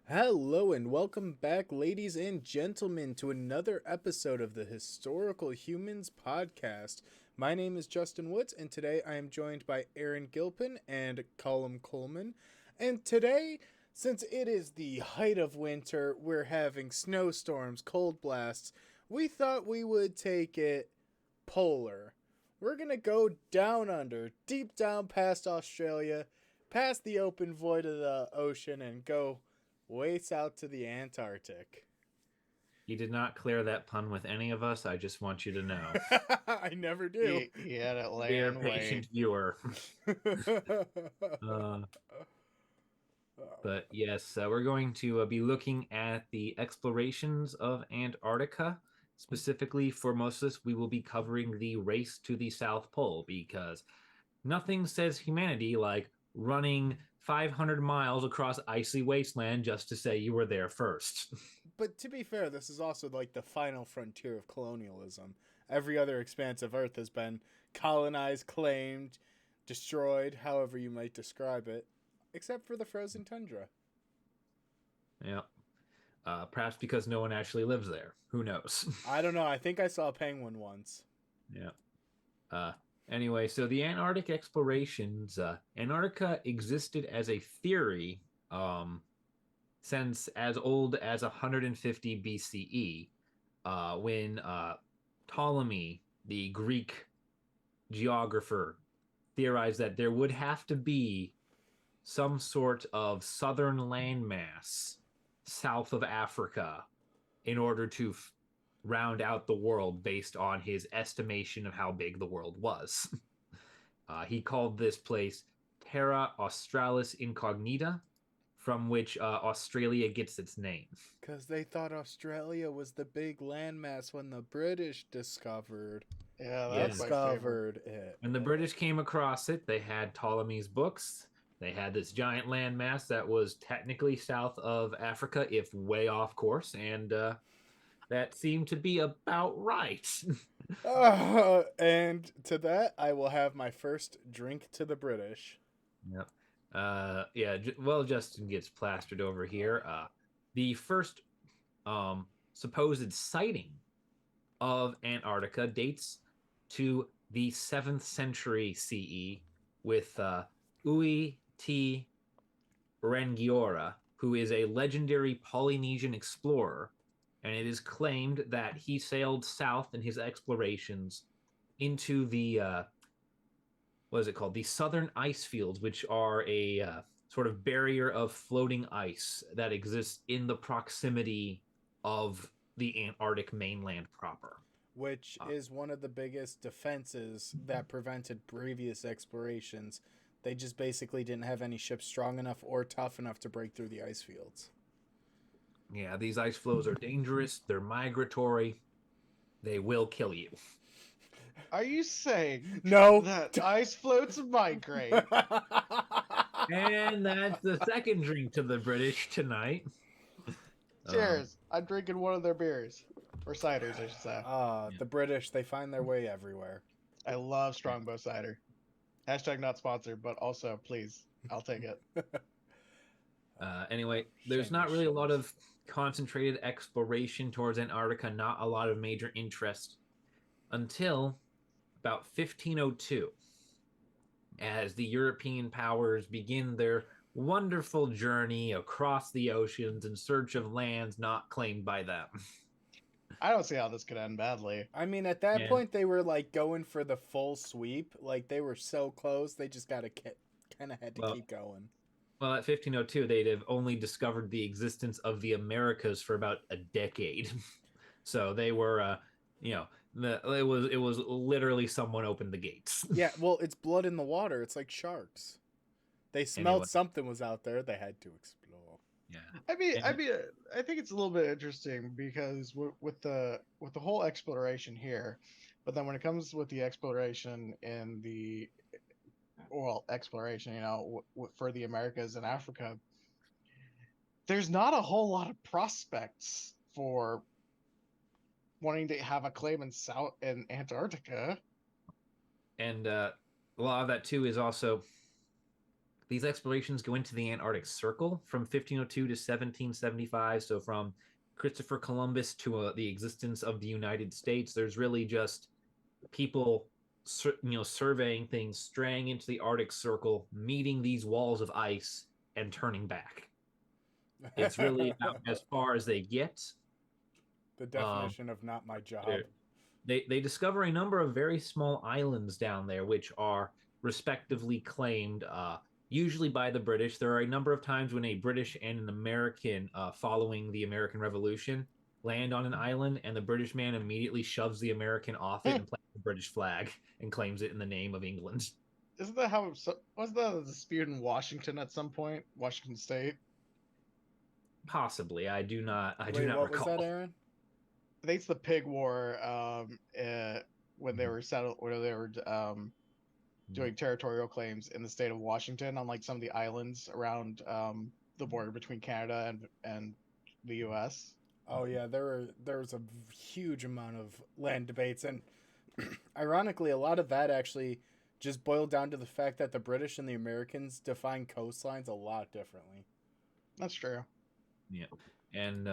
Hello and welcome back, ladies and gentlemen, to another episode of the Historical Humans podcast. My name is Justin Woods, and today I am joined by Aaron Gilpin and Colum Coleman. And today, since it is the height of winter, we're having snowstorms, cold blasts, we thought we would take it polar. We're going to go down under, deep down past Australia, past the open void of the ocean, and go way south to the Antarctic. He did not clear that pun with any of us. I just want you to know. I never do. He had it Dear laying patient wait. viewer. uh, but yes, we're going to be looking at the explorations of Antarctica. Specifically, for most of this, we will be covering the race to the South Pole because nothing says humanity like running 500 miles across icy wasteland just to say you were there first. But to be fair, this is also like the final frontier of colonialism. Every other expanse of Earth has been colonized, claimed, destroyed, however you might describe it, except for the frozen tundra. Yeah. Perhaps because no one actually lives there. Who knows? I don't know. I think I saw a penguin once. Yeah. Uh, anyway, so the Antarctic explorations, Antarctica existed as a theory since as old as 150 BCE, when Ptolemy, the Greek geographer, theorized that there would have to be some sort of southern landmass south of Africa in order to round out the world based on his estimation of how big the world was. He called this place Terra Australis Incognita, from which Australia gets its name. Because they thought Australia was the big landmass when the British discovered Yeah, Yeah. that's my favorite. it. When the British came across it, they had Ptolemy's books. They had this giant landmass that was technically south of Africa, if way off course, and that seemed to be about right. And to that, I will have my first drink to the British. Yep. Yeah. Well, Justin gets plastered over here. The first supposed sighting of Antarctica dates to the 7th century CE with Ui T. Rangiora, who is a legendary Polynesian explorer, and it is claimed that he sailed south in his explorations into the what is it called? The southern ice fields, which are a sort of barrier of floating ice that exists in the proximity of the Antarctic mainland proper. Which is one of the biggest defenses that prevented previous explorations. They just basically didn't have any ships strong enough or tough enough to break through the ice fields. Yeah, these ice flows are dangerous, they're migratory, they will kill you. Are you saying No. that ice floats migrate? And that's the second drink to the British tonight. Cheers. I'm drinking one of their beers. Or ciders, I should say. The British, they find their way everywhere. I love Strongbow cider. Hashtag not sponsored, but also, please, I'll take it. Anyway, there's not really a lot of concentrated exploration towards Antarctica, not a lot of major interest until about 1502, as the European powers begin their wonderful journey across the oceans in search of lands not claimed by them. I don't see how this could end badly. I mean, at that Yeah. point, they were like going for the full sweep. Like they were so close, they just got to kind of had to keep going. Well, at 1502, they'd have only discovered the existence of the Americas for about a decade. So they were, it was literally someone opened the gates. Yeah, well, it's blood in the water. It's like sharks. They smelled Anyway. something was out there. They had to explore. Yeah. I think it's a little bit interesting because with the whole exploration here, but then when it comes with the exploration in the exploration, for the Americas and Africa, there's not a whole lot of prospects for wanting to have a claim in Antarctica. And a lot of that too is also these explorations go into the Antarctic Circle from 1502 to 1775. So from Christopher Columbus to the existence of the United States, there's really just people, surveying things, straying into the Arctic Circle, meeting these walls of ice, and turning back. It's really about as far as they get. The Um, definition of not my job. they discover a number of very small islands down there, which are respectively claimed, usually by the British. There are a number of times when a British and an American, following the American Revolution, land on an island, and the British man immediately shoves the American off it and plants the British flag and claims it in the name of England. Isn't that how? Was that a dispute in Washington at some point? Washington State. Possibly, I do not. I do Wait, not what recall. was that, Aaron? I think it's the Pig War. When they were settled, when they were doing territorial claims in the state of Washington on like some of the islands around the border between Canada and the U.S. Oh yeah, there was a huge amount of land debates, and ironically, a lot of that actually just boiled down to the fact that the British and the Americans define coastlines a lot differently. That's true. Yeah, and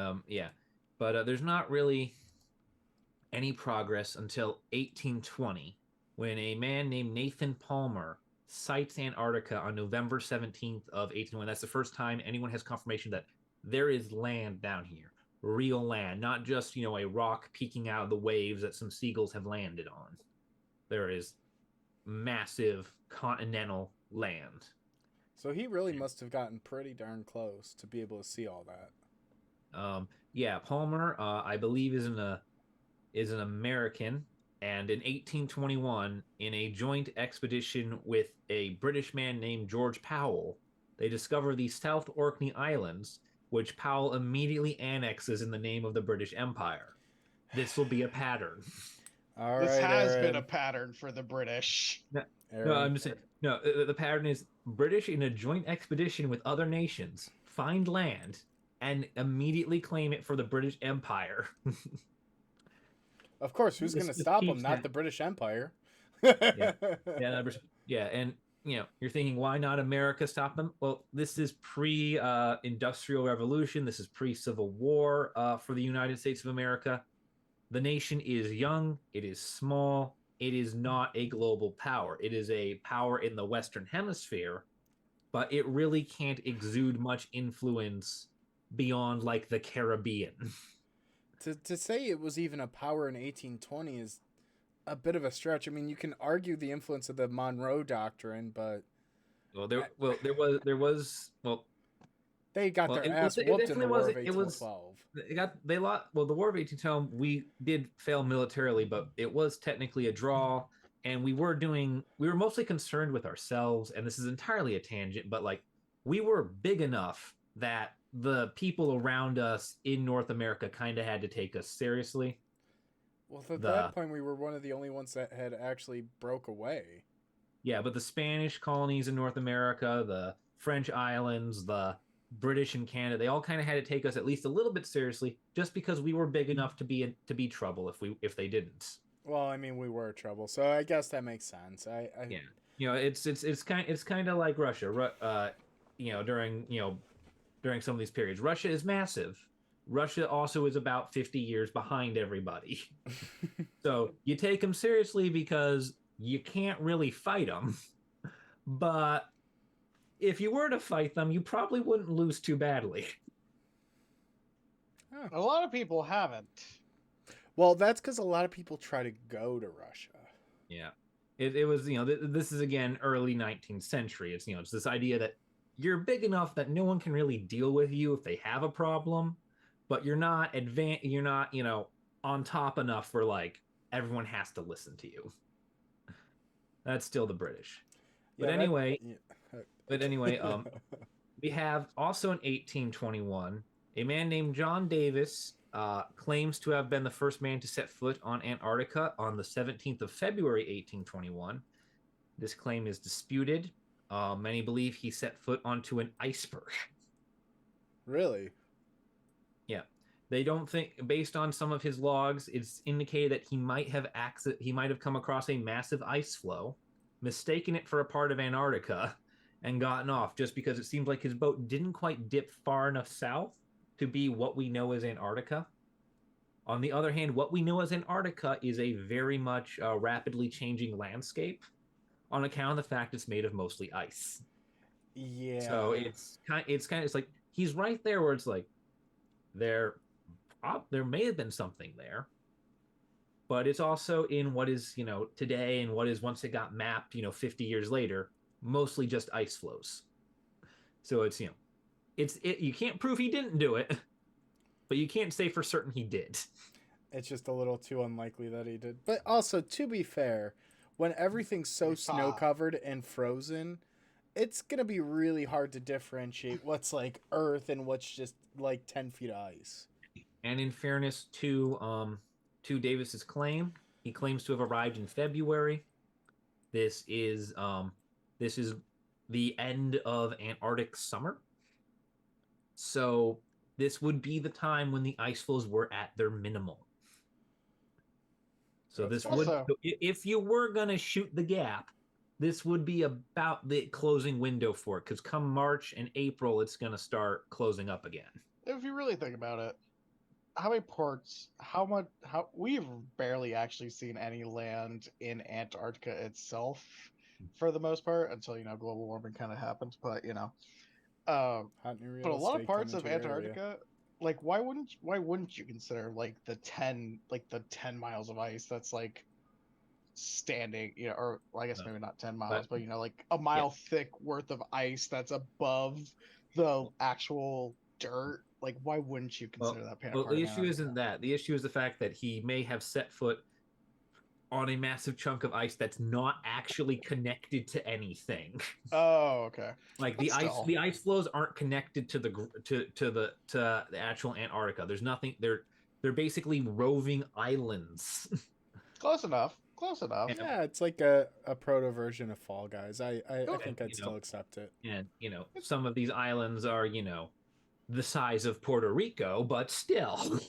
but there's not really any progress until 1820, when a man named Nathan Palmer sights Antarctica on November 17th of 1820. That's the first time anyone has confirmation that there is land down here, real land, not just a rock peeking out of the waves that some seagulls have landed on. There is massive continental land. So he really must have gotten pretty darn close to be able to see all that. Yeah, Palmer, I believe, is an American, and in 1821, in a joint expedition with a British man named George Powell, they discover the South Orkney Islands, which Powell immediately annexes in the name of the British Empire. This will be a pattern. All This right, has Aaron. been a pattern for the British. No, I'm just saying. No, the pattern is British in a joint expedition with other nations find land and immediately claim it for the British Empire. Of course, who's going to stop them? Not the British Empire. Yeah, and you're thinking, why not America stop them? Well, this is pre-industrial revolution. This is pre-Civil War for the United States of America. The nation is young. It is small. It is not a global power. It is a power in the Western Hemisphere, but it really can't exude much influence beyond like the Caribbean. To say it was even a power in 1820 is a bit of a stretch. I mean, you can argue the influence of the Monroe Doctrine, but there was they got their ass whooped in the War of 1812. They lost. Well, the War of 1812, we did fail militarily, but it was technically a draw, and we were mostly concerned with ourselves. And this is entirely a tangent, but like we were big enough that the people around us in North America kind of had to take us seriously. Well, at that point, we were one of the only ones that had actually broke away. Yeah, but the Spanish colonies in North America, the French islands, the British and Canada, they all kind of had to take us at least a little bit seriously, just because we were big enough to be trouble if they didn't. Well, I mean, we were trouble, so I guess that makes sense. Yeah, it's kind of like Russia. During some of these periods, Russia is massive. Russia also is about 50 years behind everybody. So you take them seriously because you can't really fight them. But if you were to fight them, you probably wouldn't lose too badly. A lot of people haven't. Well, that's because a lot of people try to go to Russia. Yeah. It was, this is again early 19th century. It's this idea that you're big enough that no one can really deal with you if they have a problem, but you're not on top enough where like everyone has to listen to you. That's still the British. But anyway, we have also in 1821, a man named John Davis claims to have been the first man to set foot on Antarctica on the 17th of February, 1821. This claim is disputed. Many believe he set foot onto an iceberg. Really? Yeah. They don't think, based on some of his logs, it's indicated that he might have come across a massive ice flow, mistaken it for a part of Antarctica, and gotten off just because it seems like his boat didn't quite dip far enough south to be what we know as Antarctica. On the other hand, what we know as Antarctica is a very much rapidly changing landscape on account of the fact it's made of mostly ice. Yeah. So it's like he's right there where it's like there may have been something there, but it's also in what is today and what is once it got mapped 50 years later mostly just ice flows. So it's you can't prove he didn't do it, but you can't say for certain he did. It's just a little too unlikely that he did. But also, to be fair, when everything's so snow covered and frozen, it's gonna be really hard to differentiate what's like Earth and what's just like 10 feet of ice. And in fairness to Davis's claim, he claims to have arrived in February. This is the end of Antarctic summer. So this would be the time when the ice flows were at their minimal. So this would, if you were gonna shoot the gap, this would be about the closing window for it. Because come March and April, it's gonna start closing up again. If you really think about it, how many ports? How we've barely actually seen any land in Antarctica itself, for the most part, until global warming kind of happens. But but a lot of parts of Antarctica, like why wouldn't you consider like the 10 miles of ice that's like standing, or well, I guess maybe not 10 miles, but like a mile thick worth of ice that's above the actual dirt. Like, why wouldn't you consider that part? Well, the issue isn't that. The issue is the fact that he may have set foot on a massive chunk of ice that's not actually connected to anything. Oh, okay. Like the ice flows aren't connected to the actual Antarctica. There's nothing. They're basically roving islands. Close enough. Yeah, it's like a proto version of Fall Guys. I think I'd still accept it. And some of these islands are the size of Puerto Rico, but still.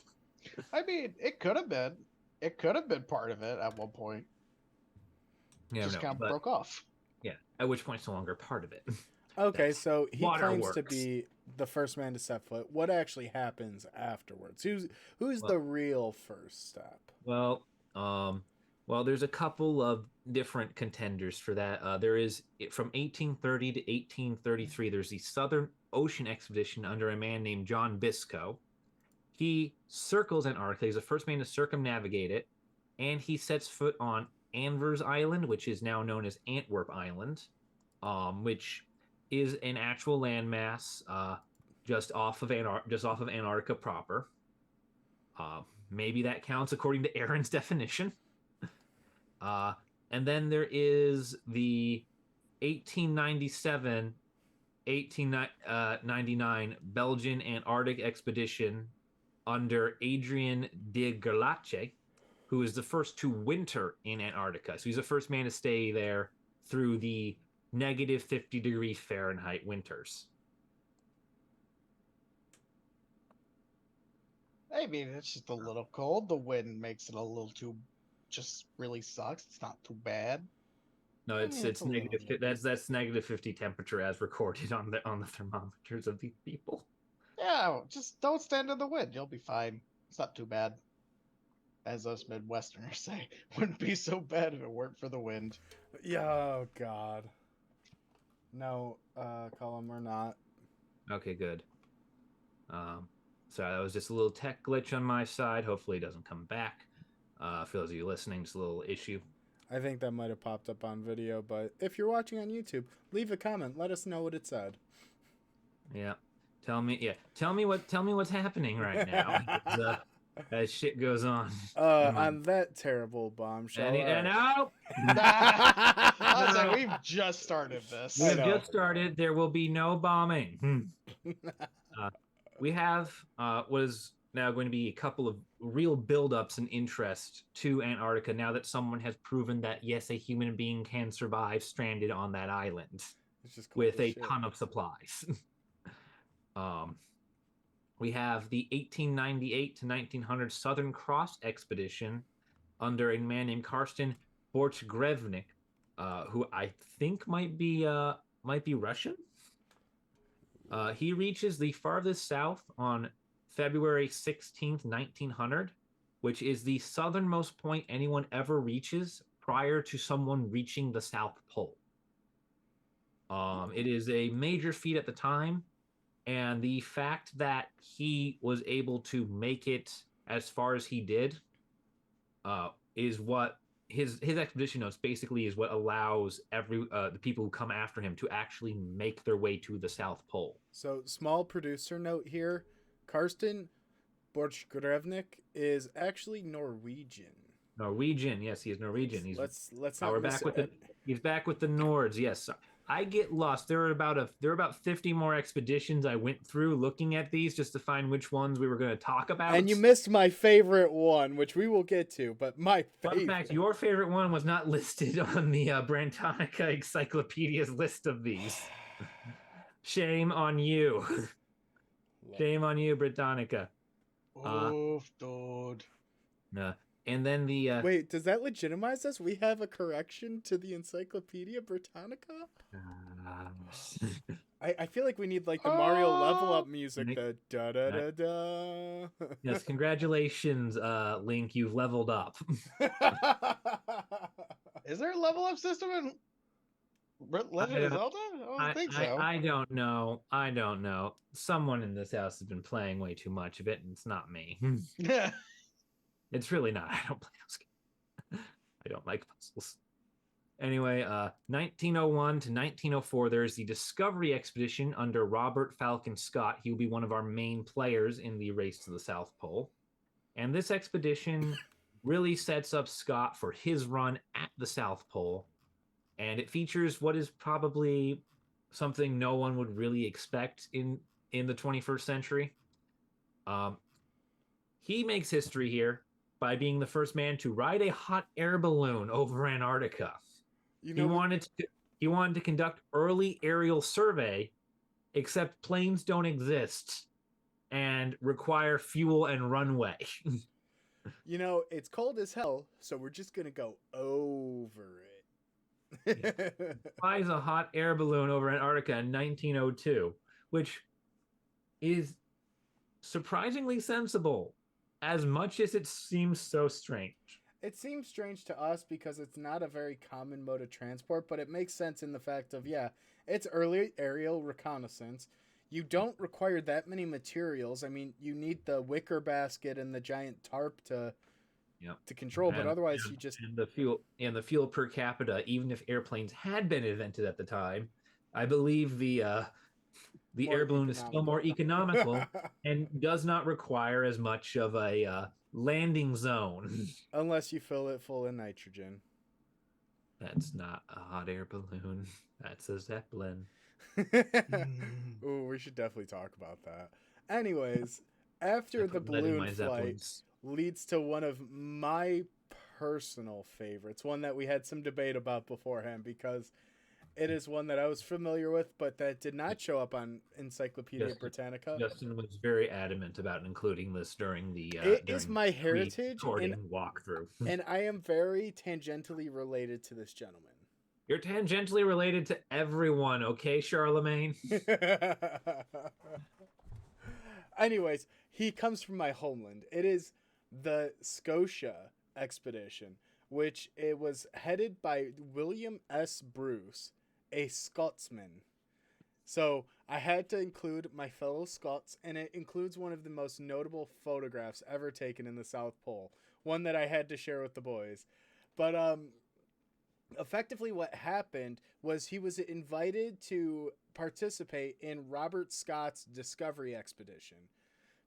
I mean, it could have been. It could have been part of it at one point. Just kind of broke off. Yeah, at which point it's no longer part of it. Okay, so he claims to be the first man to set foot. What actually happens afterwards? Who's the real first step? Well, there's a couple of different contenders for that. There is from 1830 to 1833. There's the Southern Ocean Expedition under a man named John Biscoe. He circles Antarctica. He's the first man to circumnavigate it, and he sets foot on Anvers Island, which is now known as Antwerp Island, which is an actual landmass just off of Antarctica proper. Maybe that counts according to Aaron's definition. And then there is the 1899 Belgian Antarctic expedition under Adrien de Gerlache, who is the first to winter in Antarctica. So he's the first man to stay there through the negative 50-degree Fahrenheit winters. I mean, it's just a little cold. The wind makes it a little too, just really sucks. It's not too bad. No, it's negative. That's negative 50 temperature as recorded on the thermometers of these people. Yeah, just don't stand in the wind. You'll be fine. It's not too bad. As us Midwesterners say, wouldn't be so bad if it weren't for the wind. Yeah, oh God. No, Colum, we're not. Okay, good. Sorry, that was just a little tech glitch on my side. Hopefully it doesn't come back. For those of you listening, just a little issue. I think that might have popped up on video, but if you're watching on YouTube, leave a comment. Let us know what it said. Yeah. Tell me what's happening right now. As shit goes on. On that terrible bombshell. No. I was like, we've just started this. We've just started. There will be no bombing. We have what is now going to be a couple of real build-ups and interest to Antarctica now that someone has proven that, yes, a human being can survive stranded on that island with a ton of supplies. We have the 1898 to 1900 Southern Cross Expedition under a man named Karsten Borchgrevink, who I think might be might be Russian. He reaches the farthest south on February 16th, 1900, which is the southernmost point anyone ever reaches prior to someone reaching the South Pole. It is a major feat at the time, and the fact that he was able to make it as far as he did is what his expedition notes basically is what allows the people who come after him to actually make their way to the South Pole. So, small producer note here: Karsten Borchgrevnik is actually Norwegian. Norwegian, yes, he is Norwegian. Let's not. We're back with he's back with the Nords. Yes, I get lost. There are about 50 more expeditions I went through looking at these just to find which ones we were going to talk about. And you missed my favorite one, which we will get to. But my favorite. Fun fact: your favorite one was not listed on the Britannica Encyclopedia's list of these. Shame on you. Shame on you, Britannica. Oof, dude. And then the wait, does that legitimize us? We have a correction to the Encyclopedia Britannica? I feel like we need like the Mario level up music. The da da da da. Yes, congratulations, Link. You've leveled up. Is there a level up system in Legend of Zelda? I don't think so. I don't know. I don't know. Someone in this house has been playing way too much of it, and it's not me. Yeah. It's really not. I don't play those games. I don't like puzzles. Anyway, 1901 to 1904, there's the Discovery Expedition under Robert Falcon Scott. He will be one of our main players in the race to the South Pole. And this expedition really sets up Scott for his run at the South Pole. And it features what is probably something no one would really expect in the 21st century. He makes history here by being the first man to ride a hot air balloon over Antarctica. He wanted to conduct early aerial survey, except planes don't exist and require fuel and runway. It's cold as hell, so we're just gonna go over it. Flies a hot air balloon over Antarctica in 1902, which is surprisingly sensible, as much as it seems so strange. It seems strange to us because it's not a very common mode of transport, but it makes sense in the fact of, it's early aerial reconnaissance. You don't require that many materials. I mean, you need the wicker basket and the giant tarp to control, but otherwise you just... And the fuel per capita, even if airplanes had been invented at the time, I believe the air balloon is still more economical and does not require as much of a landing zone. Unless you fill it full of nitrogen. That's not a hot air balloon. That's a Zeppelin. Ooh, we should definitely talk about that. Anyways, after the balloon flight leads to one of my personal favorites, one that we had some debate about beforehand because it is one that I was familiar with, but that did not show up on Encyclopedia Britannica. Justin was very adamant about including this during the it is my heritage and walkthrough. And I am very tangentially related to this gentleman. You're tangentially related to everyone, okay, Charlemagne? Anyways, he comes from my homeland. It is the Scotia expedition, which it was headed by William S. Bruce, a Scotsman. So I had to include my fellow Scots, and it includes one of the most notable photographs ever taken in the South Pole, one that I had to share with the boys. But effectively what happened was he was invited to participate in Robert Scott's Discovery Expedition,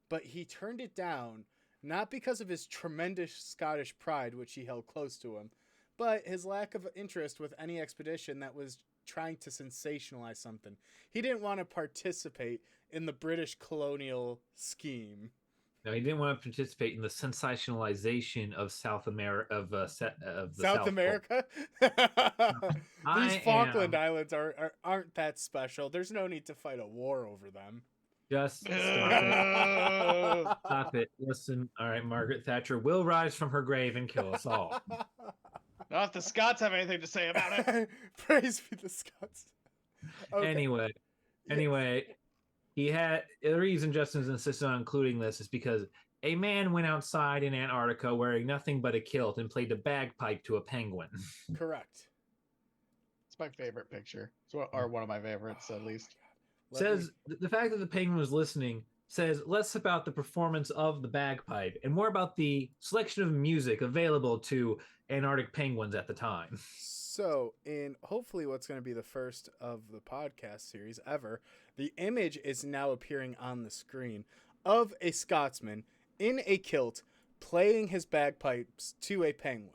but he turned it down, not because of his tremendous Scottish pride, which he held close to him, but his lack of interest with any expedition that was trying to sensationalize something. He didn't want to participate in the British colonial scheme. No, he didn't want to participate in the sensationalization of South America of the South America. These Falkland Islands aren't that special. There's no need to fight a war over them. Just stop it. Stop it. Listen, all right, Margaret Thatcher will rise from her grave and kill us all. Not if the Scots have anything to say about it. Praise be the Scots. Okay. Anyway, Yeah. anyway, he had the reason Justin's insisted on including this is because a man went outside in Antarctica wearing nothing but a kilt and played the bagpipe to a penguin. Correct. It's my favorite picture. Or one of my favorites, at least. Says the fact that the penguin was listening says less about the performance of the bagpipe and more about the selection of music available to Antarctic penguins at the time. So, in hopefully what's going to be the first of the podcast series ever, the image is now appearing on the screen of a Scotsman in a kilt playing his bagpipes to a penguin.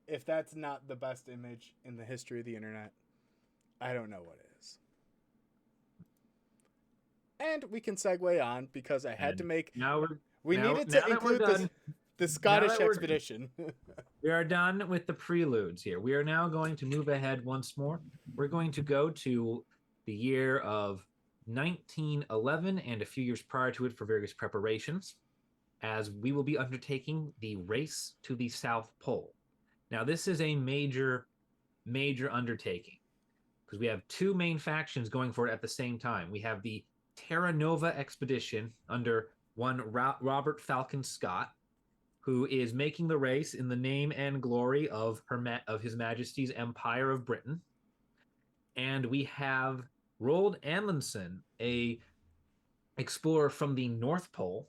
If that's not the best image in the history of the internet, I don't know what is. And we can segue on because I had to make. Now we needed to include the Scottish expedition. We are done with the preludes here. We are now going to move ahead once more. We're going to go to the year of 1911 and a few years prior to it for various preparations, as we will be undertaking the race to the South Pole. Now, this is a major undertaking because we have two main factions going for it at the same time. We have the Terra Nova expedition under one Robert Falcon Scott, who is making the race in the name and glory of His Majesty's Empire of Britain. And we have Roald Amundsen, a explorer from the North Pole,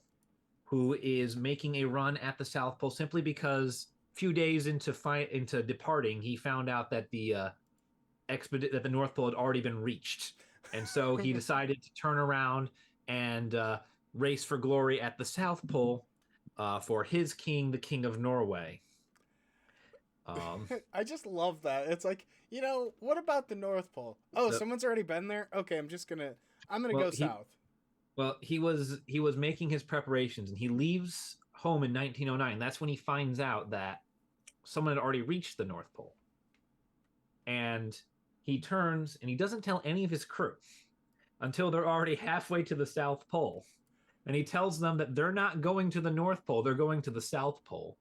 who is making a run at the South Pole simply because a few days into departing, he found out that the North Pole had already been reached. And so he decided to turn around and race for glory at the South Pole for his king, the King of Norway. I just love that. It's like, what about the North Pole? Oh, someone's already been there? Okay, I'm gonna go south. Well, he was making his preparations, and he leaves home in 1909. That's when he finds out that someone had already reached the North Pole. And he turns, and he doesn't tell any of his crew until they're already halfway to the South Pole. And he tells them that they're not going to the North Pole, they're going to the South Pole.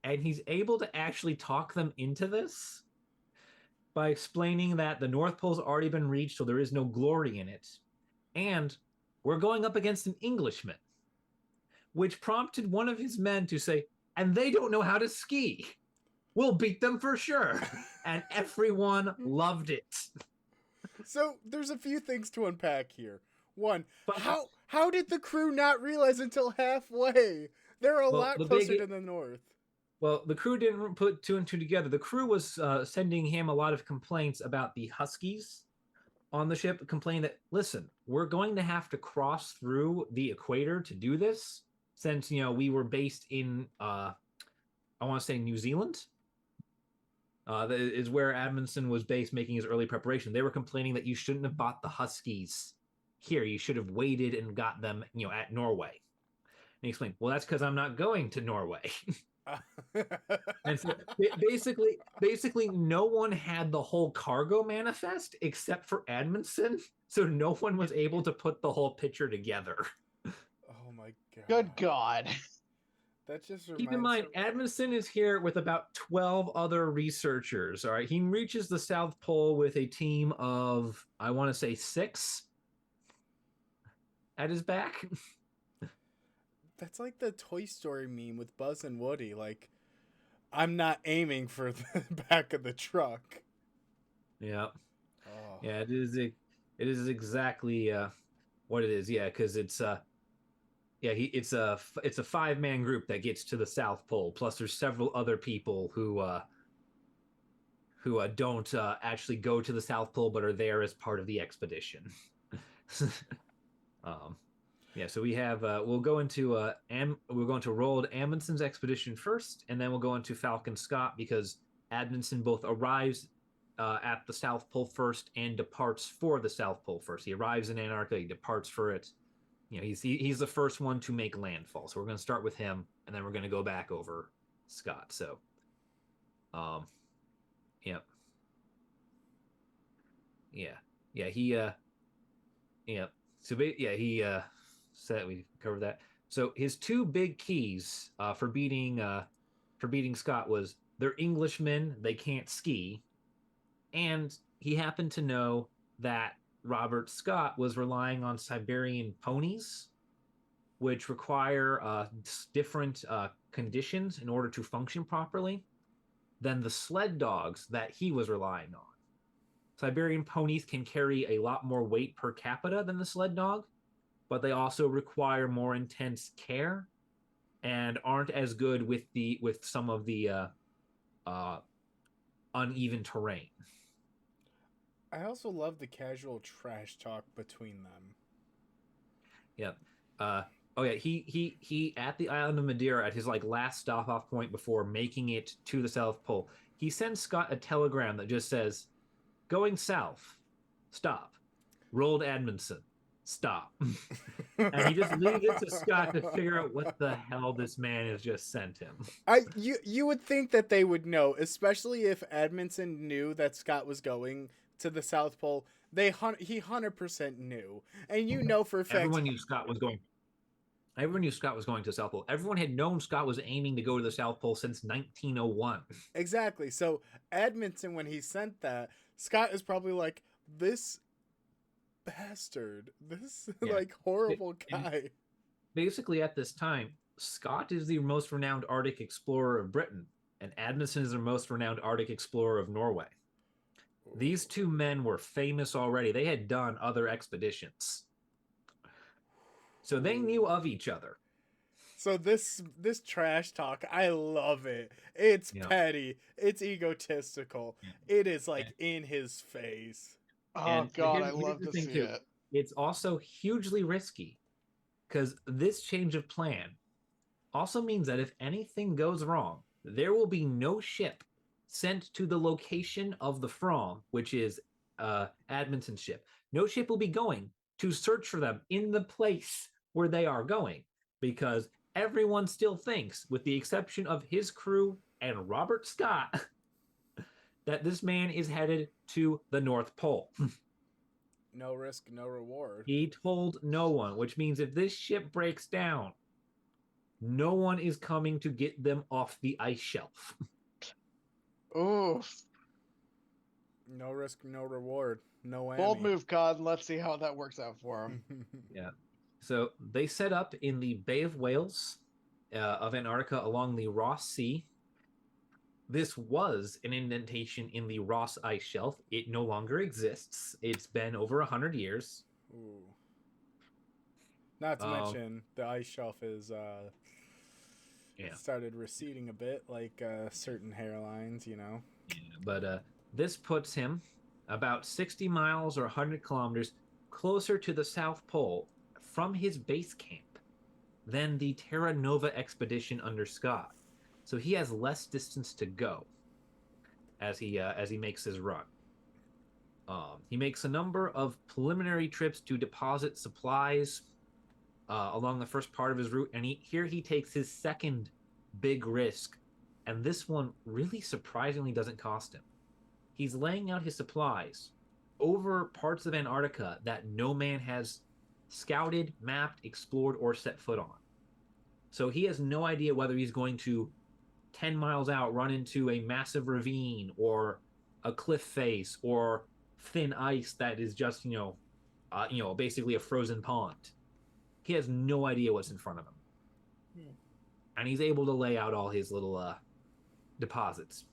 And he's able to actually talk them into this by explaining that the North Pole's already been reached, so there is no glory in it. And we're going up against an Englishman, which prompted one of his men to say, and they don't know how to ski. We'll beat them for sure. And everyone loved it. So there's a few things to unpack here. One, how did the crew not realize until halfway? They're a lot closer to the north. Well, the crew didn't put two and two together. The crew was sending him a lot of complaints about the Huskies on the ship, complaining that, listen, we're going to have to cross through the equator to do this, since, we were based in, I want to say New Zealand. That is where Amundsen was based making his early preparation. They were complaining that you shouldn't have bought the Huskies here. You should have waited and got them, at Norway. And he explained, well, that's because I'm not going to Norway. And so basically no one had the whole cargo manifest except for Amundsen, so no one was able to put the whole picture together. Oh my god. Good god. That just Keep in mind, Amundsen is here with about 12 other researchers. All right, he reaches the South Pole with a team of, I want to say, 6 at his back. That's like the Toy Story meme with Buzz and Woody. Like, I'm not aiming for the back of the truck. Yeah. Oh. Yeah, it is exactly what it is. Yeah, because it's it's a 5-man group that gets to the South Pole. Plus, there's several other people who don't actually go to the South Pole, but are there as part of the expedition. Yeah, so we have we'll go into Roald Amundsen's expedition first, and then we'll go into Falcon Scott because Amundsen both arrives at the South Pole first and departs for the South Pole first. He arrives in Antarctica, he departs for it. He's the first one to make landfall. So we're going to start with him, and then we're going to go back over Scott. So, yep. Yeah. So he said we covered that. So his two big keys for beating Scott was they're Englishmen, they can't ski, and he happened to know that Robert Scott was relying on Siberian ponies, which require different conditions in order to function properly than the sled dogs that he was relying on. Siberian ponies can carry a lot more weight per capita than the sled dog, but they also require more intense care and aren't as good with some of the uneven terrain. I also love the casual trash talk between them. Yeah. Oh yeah. He at the island of Madeira at his like last stop off point before making it to the South Pole. He sends Scott a telegram that just says, "Going south. Stop. Roald Amundsen. Stop." And he just leaves it to Scott to figure out what the hell this man has just sent him. You would think that they would know, especially if Edmondson knew that Scott was going to the South Pole. He 100% knew, and you know for a fact Everyone knew Scott was going. Everyone knew Scott was going to the South Pole. Everyone had known Scott was aiming to go to the South Pole since 1901. Exactly. So Edmondson, when he sent that, Scott is probably like, this bastard, this like horrible guy. And basically, at this time, Scott is the most renowned Arctic explorer of Britain, and Amundsen is the most renowned Arctic explorer of Norway. These two men were famous already. They had done other expeditions. So they knew of each other. So this trash talk, I love it. It's petty. It's egotistical. It is like in his face. Oh God, I love to see it. It's also hugely risky because this change of plan also means that if anything goes wrong, there will be no ship sent to the location of the Fram, which is Amundsen's ship. No ship will be going to search for them in the place where they are going, because everyone still thinks, with the exception of his crew and Robert Scott, that this man is headed to the North Pole. No risk, no reward. He told no one, which means if this ship breaks down, no one is coming to get them off the ice shelf. Oof. No risk, no reward. No whammy. Bold move, Cod. Let's see how that works out for him. Yeah. So they set up in the Bay of Whales of Antarctica along the Ross Sea. This was an indentation in the Ross ice shelf. It no longer exists. It's been over 100 years. Ooh. Not to mention the ice shelf is started receding a bit, like certain hairlines, you know. Yeah, but this puts him about 60 miles or 100 kilometers closer to the South Pole from his base camp than the Terra Nova expedition under Scott. So he has less distance to go as he makes his run. He makes a number of preliminary trips to deposit supplies along the first part of his route, and here he takes his second big risk, and this one really surprisingly doesn't cost him. He's laying out his supplies over parts of Antarctica that no man has scouted, mapped, explored, or set foot on. So he has no idea whether he's going to 10 miles out run into a massive ravine or a cliff face or thin ice that is just basically a frozen pond. He has no idea what's in front of him, and he's able to lay out all his little deposits.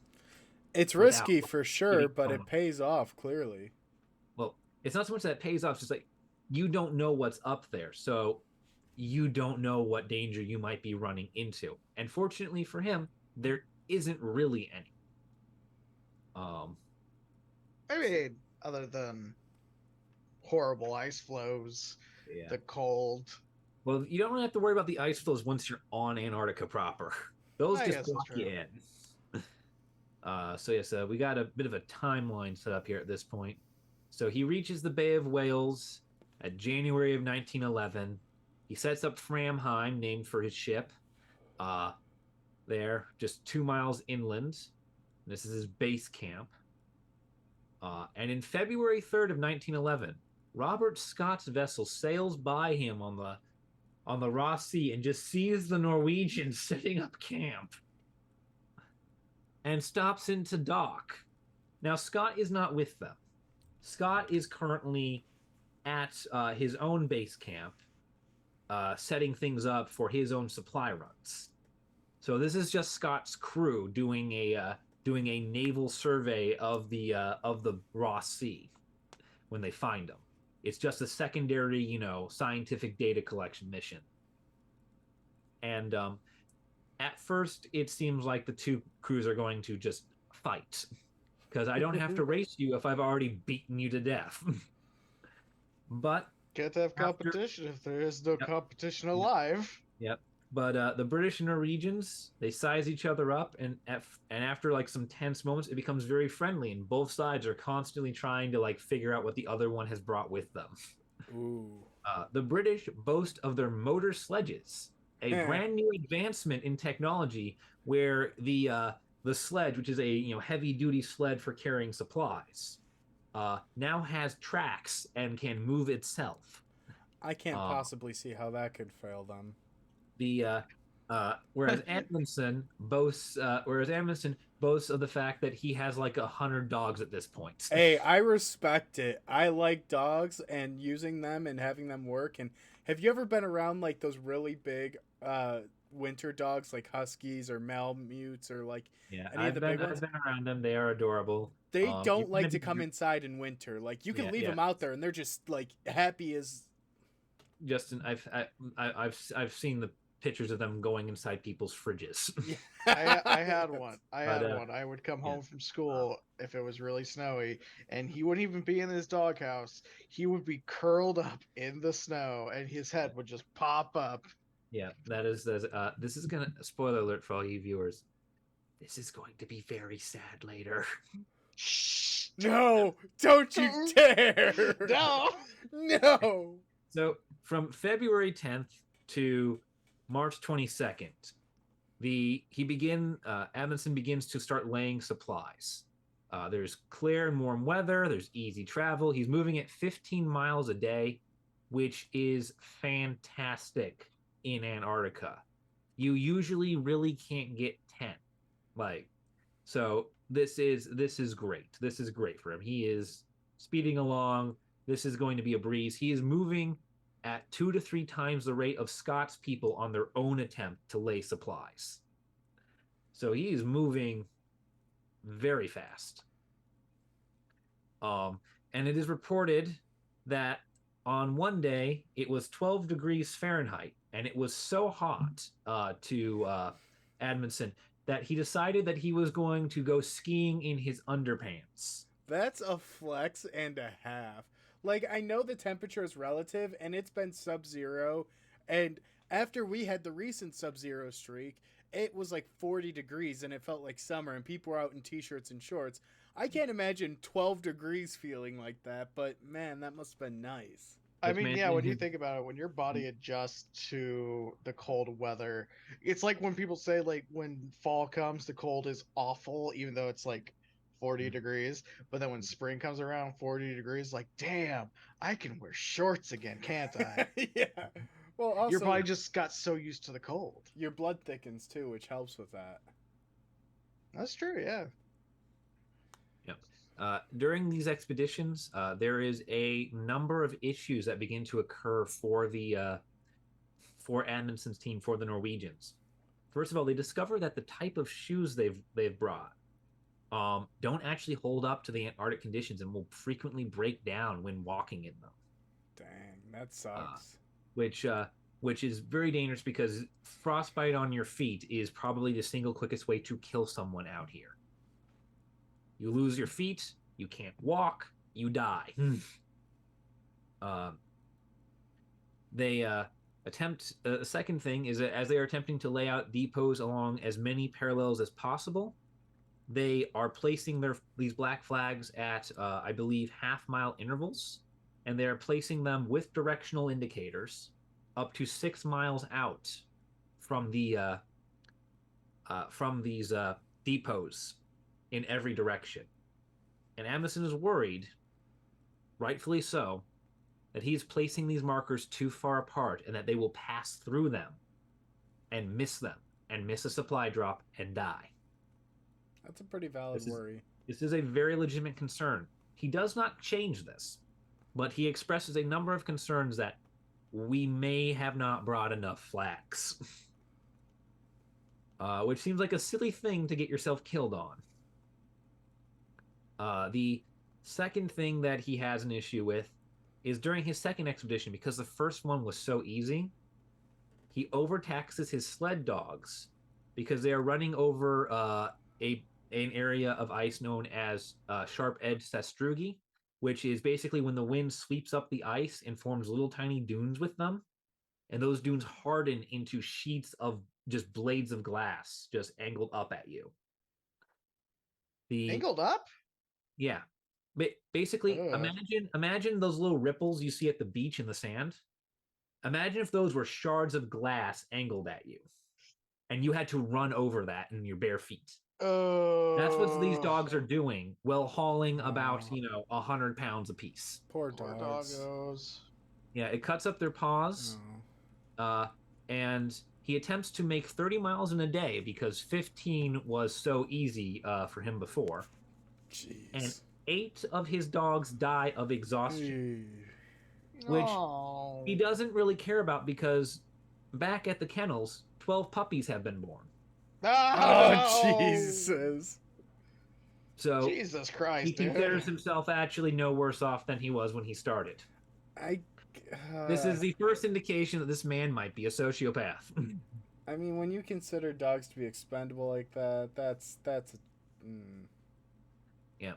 It's risky for sure, but it pays off clearly. Well, it's not so much that it pays off; it's just like you don't know what's up there, so you don't know what danger you might be running into. And fortunately for him, there isn't really any. I mean, other than horrible ice flows, the cold. Well, you don't have to worry about the ice flows once you're on Antarctica proper. Those just lock you in. So we got a bit of a timeline set up here at this point. So he reaches the Bay of Whales at January of 1911. He sets up Framheim, named for his ship, there, just 2 miles inland. This is his base camp. And in February 3rd of 1911, Robert Scott's vessel sails by him on the Ross Sea and just sees the Norwegians setting up camp and stops into dock. Now, Scott is not with them. Scott is currently at his own base camp, setting things up for his own supply runs. So this is just Scott's crew doing a naval survey of the Ross Sea when they find him. It's just a secondary, scientific data collection mission. And at first, it seems like the two crews are going to just fight because I don't have to race you if I've already beaten you to death. But Can't have competition if there is no competition alive. Yep. But the British and Norwegians, they size each other up, and after like some tense moments, it becomes very friendly, and both sides are constantly trying to like figure out what the other one has brought with them. Ooh. The British boast of their motor sledges, a brand new advancement in technology, where the sledge, which is a heavy duty sled for carrying supplies, now has tracks and can move itself. I can't possibly see how that could fail them. Whereas Amundsen boasts of the fact that he has like 100 dogs at this point. Hey, I respect it. I like dogs and using them and having them work. And have you ever been around like those really big winter dogs, like huskies or Malamutes or like any of the big ones? I've been around them. They are adorable. They don't like to come inside in winter. Like you can leave them out there and they're just like happy as. Justin, I've seen the pictures of them going inside people's fridges. I had one. I would come home from school if it was really snowy, and he wouldn't even be in his doghouse. He would be curled up in the snow, and his head would just pop up. Yeah, this is gonna spoiler alert for all you viewers. This is going to be very sad later. Shh! No! Don't you dare! No! So from February 10th to March 22nd, Amundsen begins to start laying supplies. There's clear and warm weather. There's easy travel. He's moving at 15 miles a day, which is fantastic in Antarctica. You usually really can't get 10. So this is great. This is great for him. He is speeding along. This is going to be a breeze. He is moving at 2 to 3 times the rate of Scott's people on their own attempt to lay supplies. So he is moving very fast. And it is reported that on one day it was 12 degrees Fahrenheit, and it was so hot to Amundsen that he decided that he was going to go skiing in his underpants. That's a flex and a half. Like, I know the temperature is relative, and it's been sub-zero, and after we had the recent sub-zero streak, it was like 40 degrees, and it felt like summer, and people were out in t-shirts and shorts. I can't imagine 12 degrees feeling like that, but man, that must have been nice. I mean, yeah, when you think about it, when your body adjusts to the cold weather, it's like when people say, like, when fall comes, the cold is awful, even though it's like 40 degrees. But then when spring comes around, 40 degrees, like, damn, I can wear shorts again, can't I? Yeah. Well, also, your body just got so used to the cold. Your blood thickens too, which helps with that. That's true, yeah. During these expeditions, there is a number of issues that begin to occur for Amundsen's team, for the Norwegians. First of all, they discover that the type of shoes they've brought don't actually hold up to the Antarctic conditions and will frequently break down when walking in them. Dang, that sucks. Which is very dangerous because frostbite on your feet is probably the single quickest way to kill someone out here. You lose your feet, you can't walk, you die. They attempt. The second thing is that as they are attempting to lay out depots along as many parallels as possible, they are placing these black flags at, I believe, half-mile intervals, and they are placing them with directional indicators up to 6 miles out from these depots in every direction. And Amundsen is worried, rightfully so, that he's placing these markers too far apart and that they will pass through them and miss a supply drop and die. That's a pretty valid worry. This is a very legitimate concern. he does not change this, but he expresses a number of concerns that we may have not brought enough flax, which seems like a silly thing to get yourself killed on. The second thing that he has an issue with is during his second expedition, because the first one was so easy, he overtaxes his sled dogs because they are running over an area of ice known as Sharp Edge Sastrugi, which is basically when the wind sweeps up the ice and forms little tiny dunes with them. And those dunes harden into sheets of just blades of glass just angled up at you. Angled up? Yeah. Basically, Ugh. imagine those little ripples you see at the beach in the sand. Imagine if those were shards of glass angled at you, and you had to run over that in your bare feet. That's what these dogs are doing while hauling about 100 pounds apiece. Poor Poor dogs. doggos. Yeah, it cuts up their paws, and he attempts to make 30 miles in a day because 15 was so easy for him before. Jeez. And 8 of his dogs die of exhaustion, which he doesn't really care about because back at the kennels, 12 puppies have been born. Oh, Jesus. So Jesus Christ, he considers himself actually no worse off than he was when he started. This is the first indication that this man might be a sociopath. I mean, when you consider dogs to be expendable like that, that's Yeah.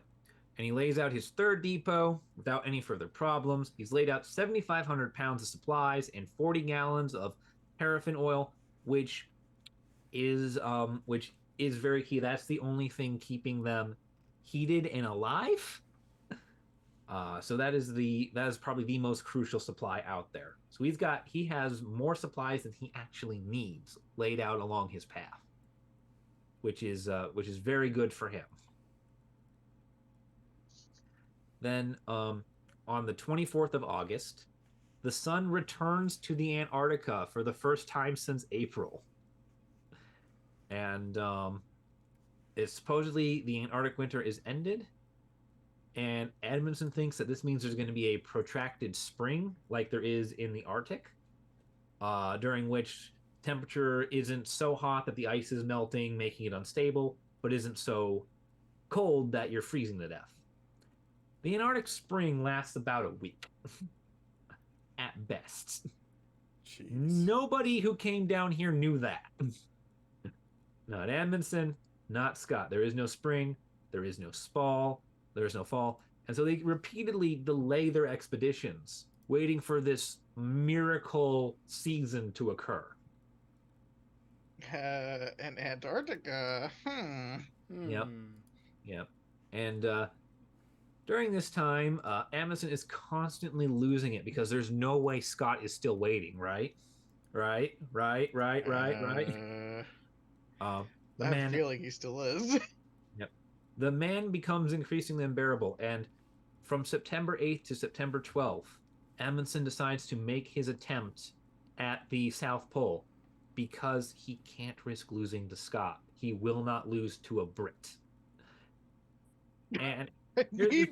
And he lays out his third depot without any further problems. He's laid out 7,500 pounds of supplies and 40 gallons of paraffin oil, which is very key. That's the only thing keeping them heated and alive. So that is probably the most crucial supply out there. So he has more supplies than he actually needs laid out along his path, which is very good for him. Then on the 24th of August, the sun returns to the Antarctica for the first time since April. And it's supposedly the Antarctic winter is ended. And Edmondson thinks that this means there's going to be a protracted spring like there is in the Arctic, during which temperature isn't so hot that the ice is melting, making it unstable, but isn't so cold that you're freezing to death. The Antarctic spring lasts about a week, at best. Jeez. Nobody who came down here knew that. Not Edmondson, not Scott. There is no spring, there is no fall, and so they repeatedly delay their expeditions, waiting for this miracle season to occur. And Antarctica. Yep. And during this time, Amundsen is constantly losing it because there's no way Scott is still waiting, right? Right. I have a feeling he still is. Yep. The man becomes increasingly unbearable, and from September 8th to September 12th, Amundsen decides to make his attempt at the South Pole because he can't risk losing to Scott. He will not lose to a Brit. And here's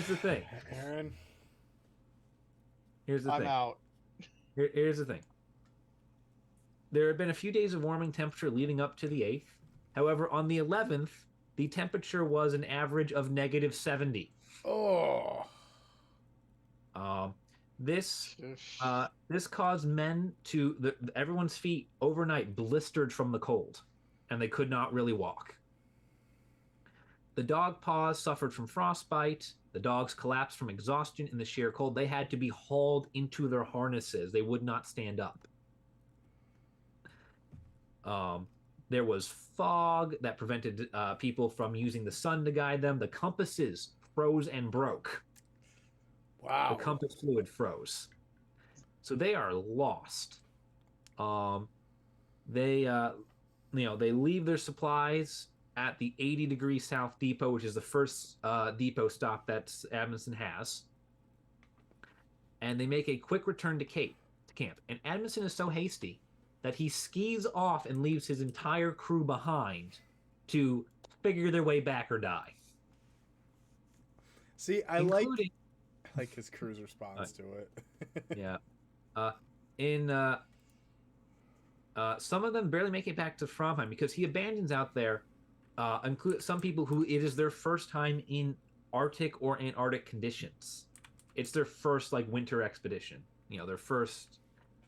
the thing. Aaron. I'm out. Here's the thing. There have been a few days of warming temperature leading up to the 8th. However, on the 11th, the temperature was an average of -70. Oh. This caused men everyone's feet overnight blistered from the cold, and they could not really walk. The dog paws suffered from frostbite. The dogs collapsed from exhaustion in the sheer cold. They had to be hauled into their harnesses. They would not stand up. There was fog that prevented people from using the sun to guide them. The compasses froze and broke. Wow. The compass fluid froze. So they are lost. They leave their supplies at the 80-degree South Depot, which is the first depot stop that Amundsen has. And they make a quick return to camp. And Amundsen is so hasty that he skis off and leaves his entire crew behind to figure their way back or die. See, including I like his crew's response to it. yeah, in some of them barely make it back to Framheim because he abandons out there, include some people who it is their first time in Arctic or Antarctic conditions. It's their first like winter expedition. Their first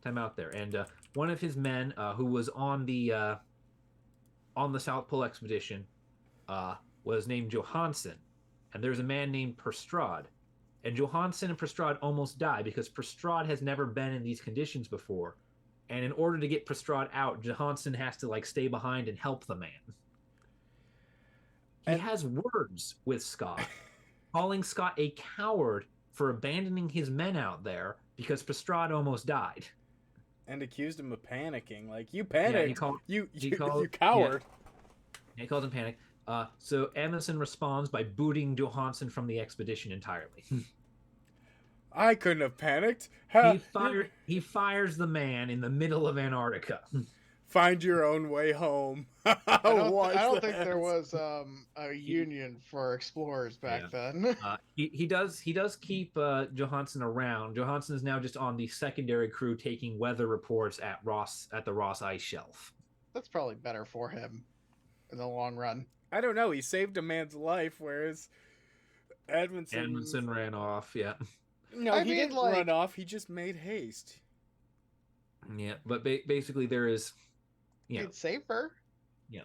time out there. And one of his men, who was on the South Pole expedition, was named Johansen, and there's a man named Perstrad. And Johansen and Perstrad almost die because Perstrad has never been in these conditions before. And in order to get Perstrad out, Johansen has to like stay behind and help the man. He has words with Scott, calling Scott a coward for abandoning his men out there because Perstrad almost died. And accused him of panicking. Like, you panicked. You coward. Yeah, he calls him panic. So Amundsen responds by booting Johansen from the expedition entirely. I couldn't have panicked. He fires the man in the middle of Antarctica. Find your own way home. I don't think there was a union for explorers back then. He does keep Johansen around. Johansen is now just on the secondary crew taking weather reports at the Ross ice shelf. That's probably better for him in the long run. I don't know. He saved a man's life, whereas Edmondson ran off. Yeah. No, he didn't run off. He just made haste. Yeah, but basically there is, it's safer. Yeah,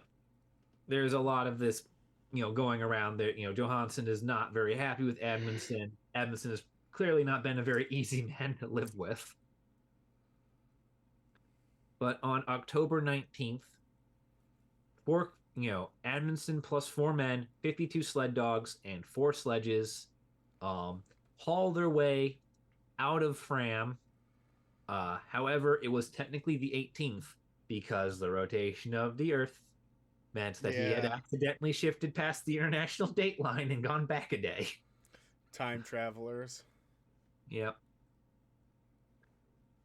there's a lot of this, going around there. Johansen is not very happy with Edmondson. Edmondson has clearly not been a very easy man to live with. But on October 19th, Edmondson plus 4 men, 52 sled dogs, and 4 sledges, haul their way out of Fram. However, it was technically the 18th because the rotation of the Earth meant that he had accidentally shifted past the international date line and gone back a day. Time travelers. Yep.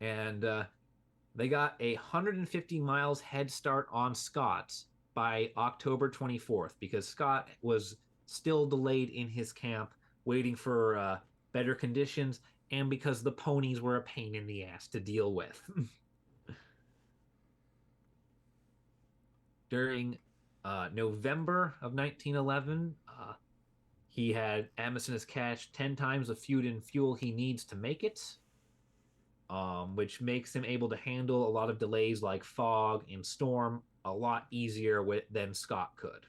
And they got 150 miles head start on Scott by October 24th because Scott was still delayed in his camp waiting for better conditions and because the ponies were a pain in the ass to deal with. During November of 1911, Amundsen has cached 10 times the food and fuel he needs to make it, which makes him able to handle a lot of delays like fog and storm a lot easier than Scott could.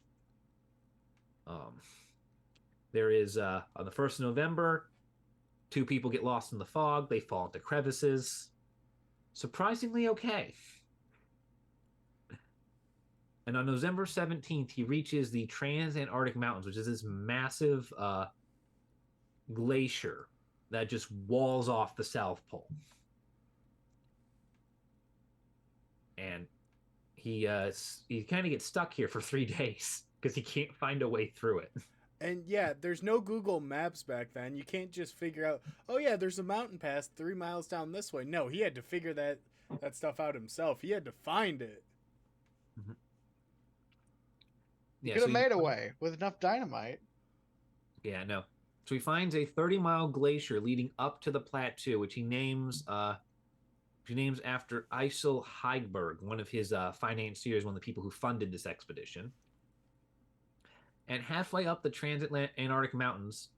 There is, on the 1st of November, 2 people get lost in the fog. They fall into crevices. Surprisingly okay. And on November 17th, he reaches the Trans-Antarctic Mountains, which is this massive glacier that just walls off the South Pole. And he kind of gets stuck here for 3 days because he can't find a way through it. And yeah, there's no Google Maps back then. You can't just figure out, oh yeah, there's a mountain pass 3 miles down this way. No, he had to figure that stuff out himself. He had to find it. Mm-hmm. He could have made a way with enough dynamite. Yeah, no. So he finds a 30-mile glacier leading up to the plateau, which he names after Isel Heigberg, one of his financiers, one of the people who funded this expedition. And halfway up the Trans-Antarctic Mountains,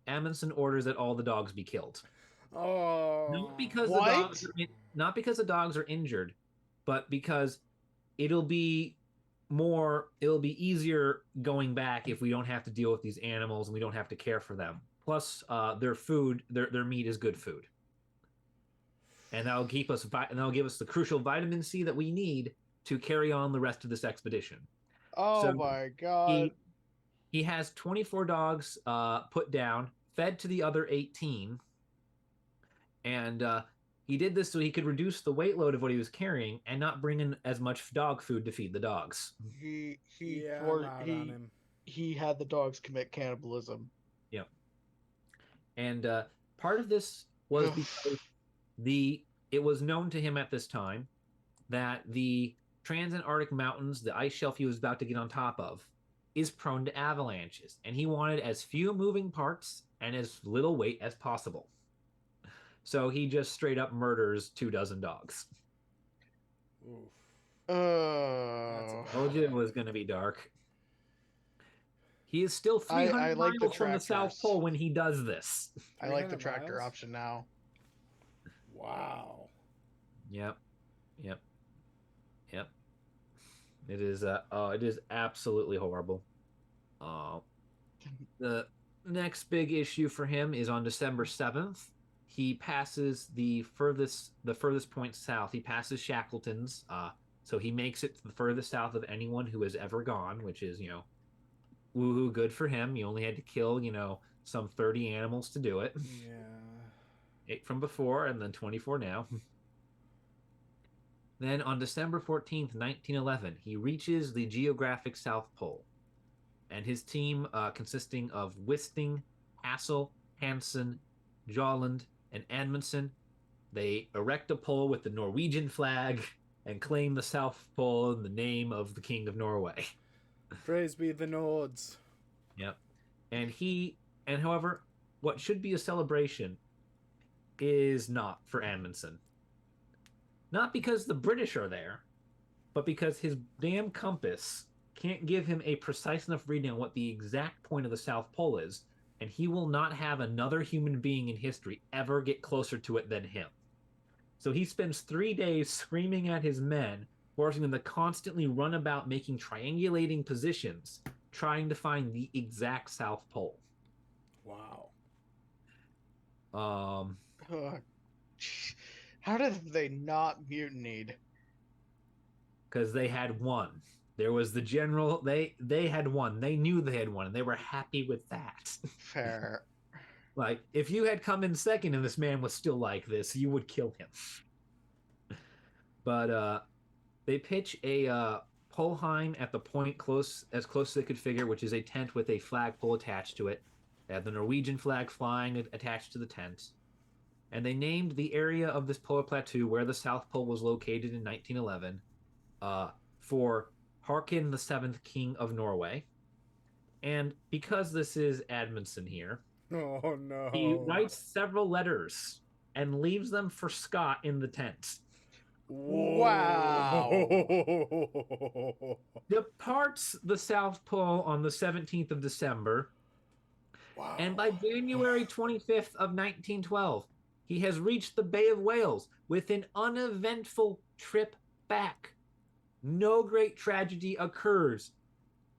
Amundsen orders that all the dogs be killed. Oh, not because the dogs are injured, but because it'll be easier going back if we don't have to deal with these animals and we don't have to care for them. Plus, their food, their meat is good food, and that'll give us the crucial vitamin C that we need to carry on the rest of this expedition. Oh my God! He has 24 dogs put down, fed to the other 18, and he did this so he could reduce the weight load of what he was carrying and not bring in as much dog food to feed the dogs. He had the dogs commit cannibalism. Yep. And part of this was because it was known to him at this time that the Trans-Antarctic Mountains, the ice shelf he was about to get on top of, is prone to avalanches, and he wanted as few moving parts and as little weight as possible. So he just straight up murders 24 dogs. Oof. Oh. Told you it was going to be dark. He is still 300 I like the miles from the South tractors. Pole when he does this. I like the 300 tractor miles? option now. Wow. Yep. It is absolutely horrible. The next big issue for him is on December 7th. He passes the furthest point south. He passes Shackleton's. So he makes it the furthest south of anyone who has ever gone, which is, woohoo, good for him. He only had to kill, some 30 animals to do it. Yeah. 8 from before and then 24 now. Then on December 14th, 1911, he reaches the geographic South Pole. And his team, consisting of Wisting, Hassel, Hansen, Jolland, and Amundsen, they erect a pole with the Norwegian flag and claim the South Pole in the name of the King of Norway. Praise be the Nords. Yep. And however, what should be a celebration is not for Amundsen. Not because the British are there, but because his damn compass can't give him a precise enough reading on what the exact point of the South Pole is, and he will not have another human being in history ever get closer to it than him. So he spends 3 days screaming at his men, forcing them to constantly run about making triangulating positions, trying to find the exact South Pole. Wow. How did they not mutinied? Because they had won. There was the general. They had won. They knew they had won, and they were happy with that. Fair. Like, if you had come in second and this man was still like this, you would kill him. But they pitch a Polheim at the point as close as they could figure, which is a tent with a flagpole attached to it. They had the Norwegian flag flying attached to the tent. And they named the area of this polar plateau where the South Pole was located in 1911 for Harkin the Seventh, King of Norway. And because this is Amundsen here, Oh no. he writes several letters and leaves them for Scott in the tent. Wow. Departs the South Pole on the 17th of December. Wow. And by January 25th of 1912, he has reached the Bay of Whales with an uneventful trip back. No great tragedy occurs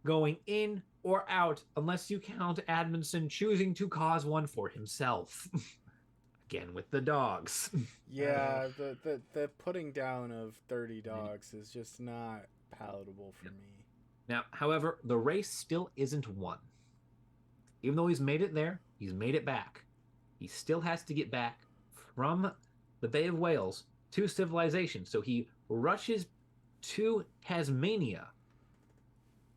going in or out unless you count Amundsen choosing to cause one for himself. Again with the dogs. Yeah, the putting down of 30 dogs is just not palatable for me. Now, however, the race still isn't won. Even though he's made it there, he's made it back. He still has to get back from the Bay of Whales to civilization. So he rushes to Tasmania.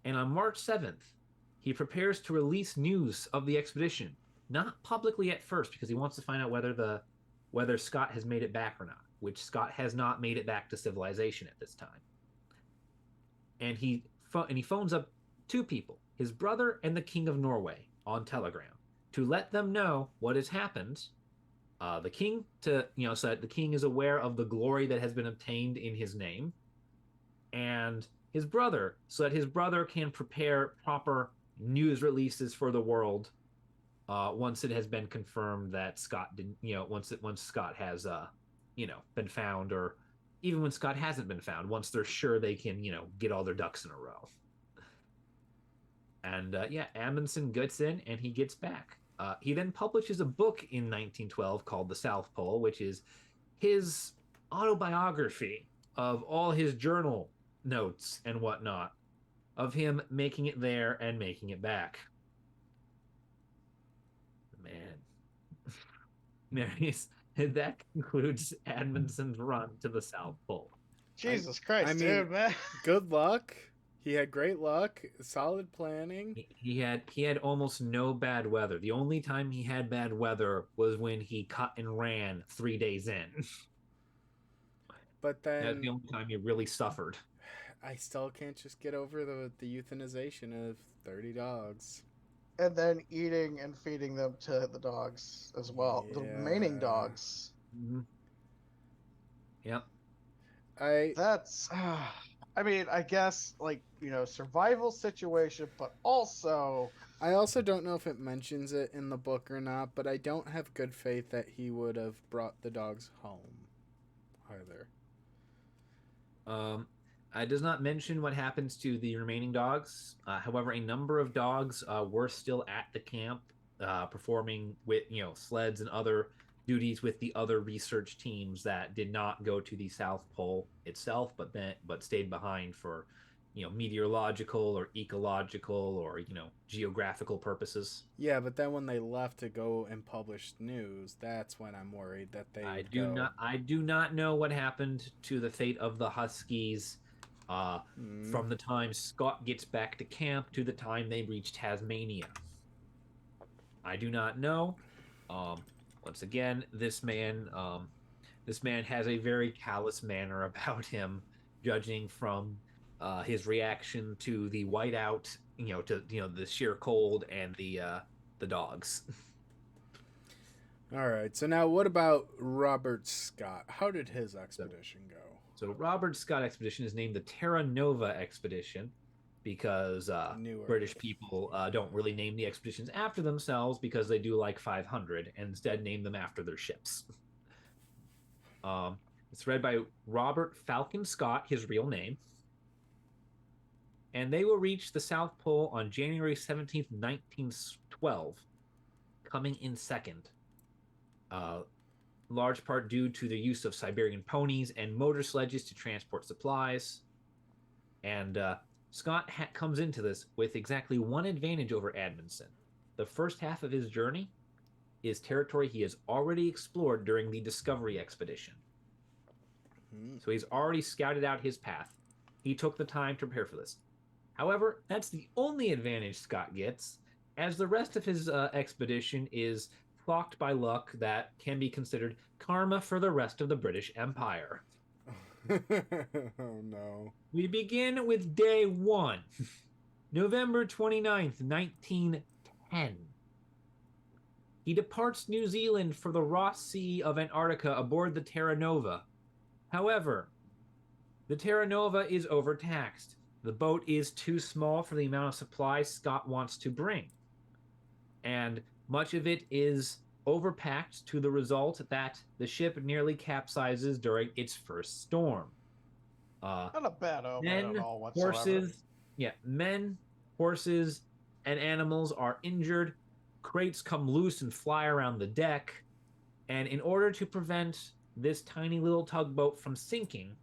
And on March 7th, he prepares to release news of the expedition. Not publicly at first, because he wants to find out whether Scott has made it back or not, which Scott has not made it back to civilization at this time. And he phones up 2 people, his brother and the King of Norway, on Telegram, to let them know what has happened. The king so that the king is aware of the glory that has been obtained in his name, and his brother, so that his brother can prepare proper news releases for the world. Once it has been confirmed that Scott didn't, once Scott has, been found, or even when Scott hasn't been found, once they're sure they can, get all their ducks in a row. And Amundsen gets in and he gets back. He then publishes a book in 1912 called The South Pole, which is his autobiography of all his journal notes and whatnot of him making it there and making it back. That concludes Amundsen's run to the South Pole. Jesus Christ, dude, man. Good luck. He had great luck, solid planning. He had almost no bad weather. The only time he had bad weather was when he cut and ran 3 days in. But That's the then only time he really suffered. I still can't just get over the euthanization of 30 dogs. And then eating and feeding them to the dogs as well, the remaining Yeah. dogs. Mhm. Yep. I That's, I mean, I guess, like, survival situation, but also, I also don't know if it mentions it in the book or not, but I don't have good faith that he would have brought the dogs home either. Um, it does not mention what happens to the remaining dogs. However, a number of dogs were still at the camp, performing with sleds and other duties with the other research teams that did not go to the South Pole itself, but stayed behind for meteorological or ecological or geographical purposes. Yeah, but then when they left to go and publish news, that's when I'm worried that they would go. I do not know what happened to the fate of the Huskies uh, Mm, from the time Scott gets back to camp to the time they reach Tasmania. I do not know. Um, Once again, this man has a very callous manner about him, judging from his reaction to the whiteout, to the sheer cold and the dogs. all right. So now, what about Robert Scott? How did his So expedition go? So Robert Scott expedition is named the Terra Nova expedition because New British Earth. people don't really name the expeditions after themselves because they do like 500 and instead name them after their ships. Um, it's read by Robert Falcon Scott, his real name, and they will reach the South Pole on January 17th, 1912, coming in second. Uh, Large part due to the use of Siberian ponies and motor sledges to transport supplies. And Scott comes into this with exactly one advantage over Admonson. The first half of his journey is territory he has already explored during the Discovery expedition. Mm. So he's already scouted out his path. He took the time to prepare for this. However, that's the only advantage Scott gets, as the rest of his expedition is clocked by luck that can be considered karma for the rest of the British Empire. Oh no. We begin with day one, November 29th, 1910. He departs New Zealand for the Ross Sea of Antarctica aboard the Terra Nova. However, the Terra Nova is overtaxed. The boat is too small for the amount of supplies Scott wants to bring. And much of it is overpacked to the result that the ship nearly capsizes during its first storm. not a bad omen at Men, all whatsoever. horses, men, horses, and animals are injured. Crates come loose and fly around the deck. And in order to prevent this tiny little tugboat from sinking,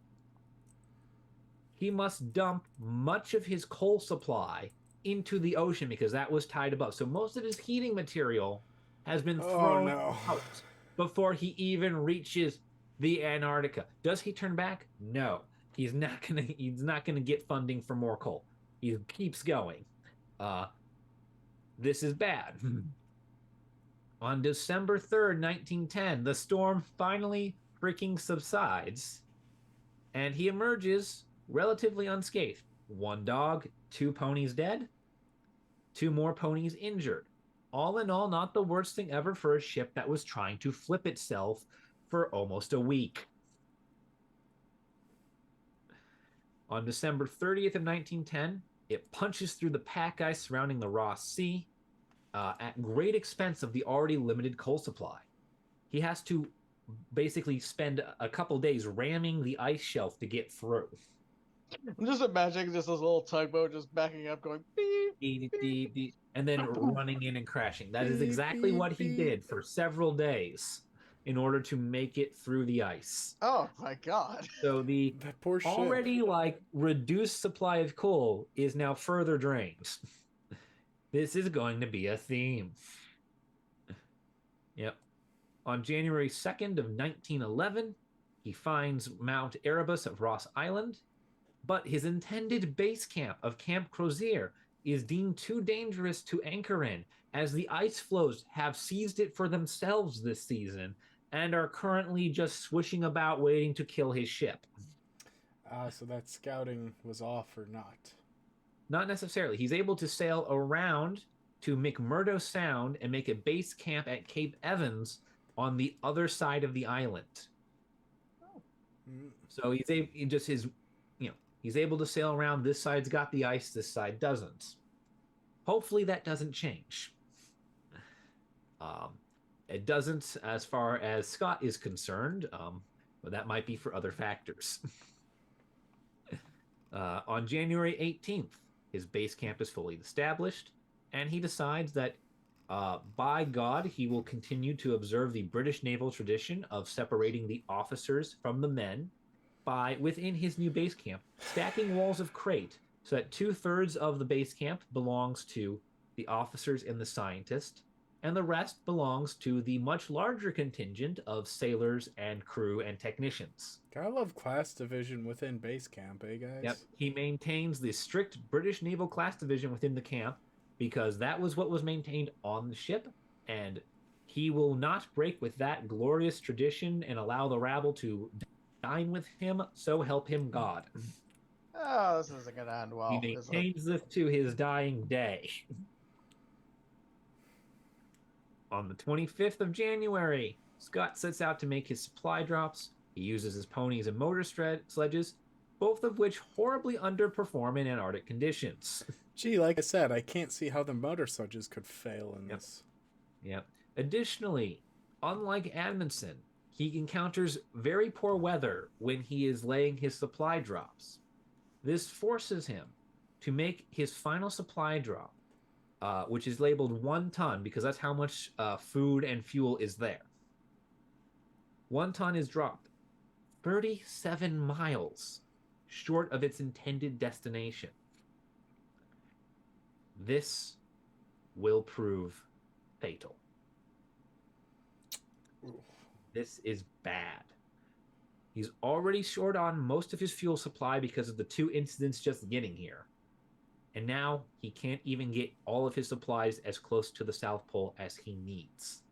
he must dump much of his coal supply into the ocean because that was tied above. So most of his heating material has been thrown out before he even reaches the Antarctica. Does he turn back? No. He's not gonna get funding for more coal. He keeps going. This is bad. On December 3rd, 1910, the storm finally freaking subsides, and he emerges relatively unscathed. One dog, two ponies dead, two more ponies injured. All in all, not the worst thing ever for a ship that was trying to flip itself for almost a week. On December 30th of 1910, it punches through the pack ice surrounding the Ross Sea at great expense of the already limited coal supply. He has to basically spend a couple days ramming the ice shelf to get through. I'm just imagining just this little tugboat just backing up, going beep, Beep, beep. beep, beep, and then running in and crashing. That is Beep, exactly beep, what he beep. did for several days in order to make it through the ice. Oh my god. So the That poor ship. already reduced supply of coal is now further drained. This is going to be a theme. Yep. On January 2nd of 1911, he finds Mount Erebus of Ross Island, but his intended base camp of Camp Crozier is deemed too dangerous to anchor in, as the ice floes have seized it for themselves this season and are currently just swishing about waiting to kill his ship. So that scouting was off or not? Not necessarily. He's able to sail around to McMurdo Sound and make a base camp at Cape Evans on the other side of the island. So he's able to sail around. This side's got the ice, this side doesn't. Hopefully that doesn't change. It doesn't as far as Scott is concerned, but that might be for other factors. On January 18th, his base camp is fully established, and he decides that by God, he will continue to observe the British naval tradition of separating the officers from the men by, within his new base camp, stacking walls of crate so that 2/3 of the base camp belongs to the officers and the scientist, and the rest belongs to the much larger contingent of sailors and crew and technicians. Gotta love class division within base camp, eh, guys? Yep, he maintains the strict British naval class division within the camp because that was what was maintained on the ship, and he will not break with that glorious tradition and allow the rabble to dine with him, so help him God. Oh, this isn't gonna end well. He maintains this to his dying day. On the 25th of January, Scott sets out to make his supply drops. He uses his ponies and motor sledges, both of which horribly underperform in Antarctic conditions. Gee, like I said, I can't see how the motor sledges could fail in this. Yep. Additionally, unlike Amundsen, he encounters very poor weather when he is laying his supply drops. This forces him to make his final supply drop, which is labeled 1 ton because that's how much food and fuel is there. 1 ton is dropped 37 miles short of its intended destination. This will prove fatal. This is bad. He's already short on most of his fuel supply because of the 2 incidents just getting here. And now he can't even get all of his supplies as close to the South Pole as he needs.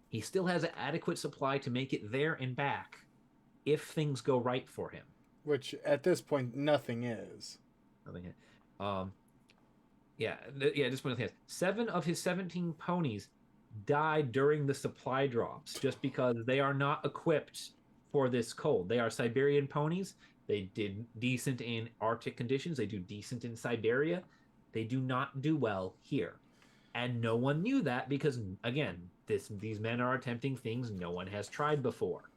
He still has an adequate supply to make it there and back if things go right for him. Which, at this point, nothing is. Nothing. At this point, 7 of his 17 ponies died during the supply drops just because they are not equipped for this cold. They are Siberian ponies. They did decent in Arctic conditions. They do decent in Siberia. They do not do well here. And no one knew that because, again, these men are attempting things no one has tried before.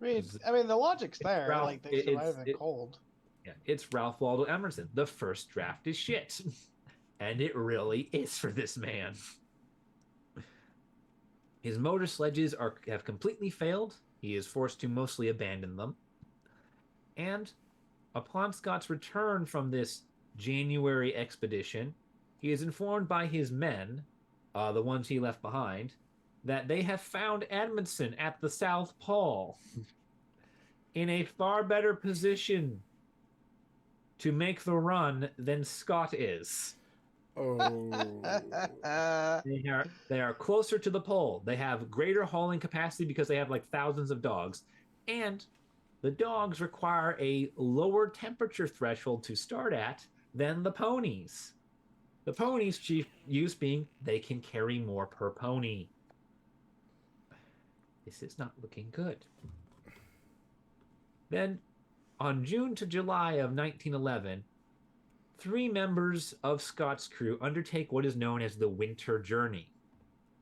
I mean, the logic's there. Ralph, like they survive in cold. Yeah, it's Ralph Waldo Emerson. The first draft is shit. And it really is for this man. His motor sledges have completely failed. He is forced to mostly abandon them. And upon Scott's return from this January expedition, he is informed by his men, the ones he left behind, that they have found Amundsen at the South Pole in a far better position to make the run than Scott is. Oh. They are closer to the pole. They have greater hauling capacity because they have like thousands of dogs. And the dogs require a lower temperature threshold to start at than the ponies. The ponies' chief use being they can carry more per pony. This is not looking good. Then, on June to July of 1911, 3 members of Scott's crew undertake what is known as the Winter Journey.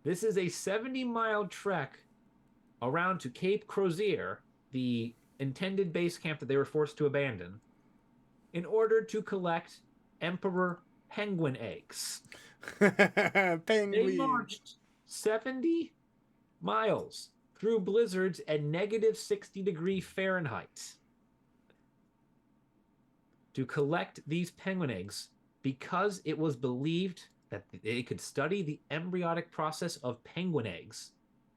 This is a 70-mile trek around to Cape Crozier, the intended base camp that they were forced to abandon, in order to collect Emperor penguin eggs. Penguin. They marched 70 miles through blizzards at -60 Fahrenheit to collect these penguin eggs because it was believed that they could study the embryonic process of penguin eggs.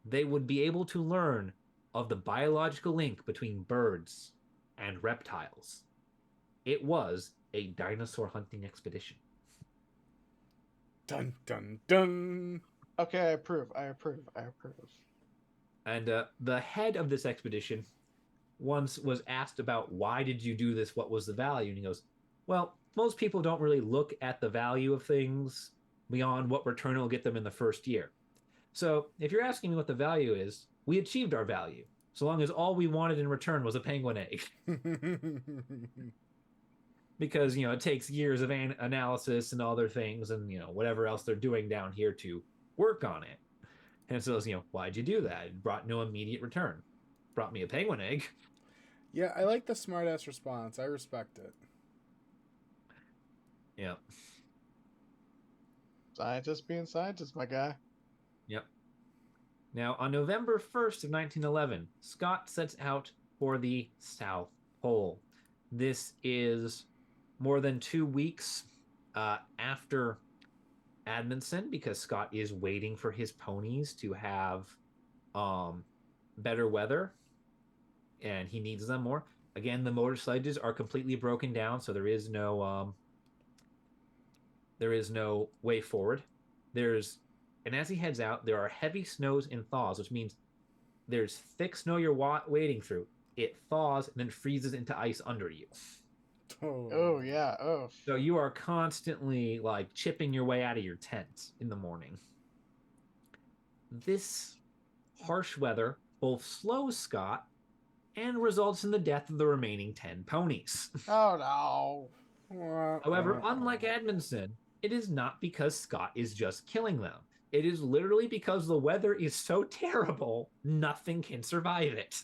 They would be able to learn of the biological link between birds and reptiles. It was a dinosaur hunting expedition. Dun, dun, dun. Okay, I approve. I approve. I approve. And the head of this expedition once was asked about why did you do this? What was the value? And he goes, well, most people don't really look at the value of things beyond what return it'll get them in the first year. So if you're asking me what the value is, we achieved our value, so long as all we wanted in return was a penguin egg. Because, it takes years of analysis and other things and, whatever else they're doing down here to work on it. And so, why'd you do that? It brought no immediate return. Brought me a penguin egg. Yeah, I like the smartass response. I respect it. Yeah. Scientists being scientists, my guy. Yep. Now, on November 1st of 1911, Scott sets out for the South Pole. This is more than 2 weeks after Amundsen, because Scott is waiting for his ponies to have better weather, and he needs them more. Again, the motor sledges are completely broken down, so there is no way forward. And as he heads out, there are heavy snows and thaws, which means there's thick snow you're wading through. It thaws and then freezes into ice under you. Oh yeah. Oh. So you are constantly like chipping your way out of your tent in the morning. This harsh weather both slows Scott and results in the death of the remaining 10 ponies. Oh no. However, unlike Amundsen, it is not because Scott is just killing them. It is literally because the weather is so terrible, nothing can survive it.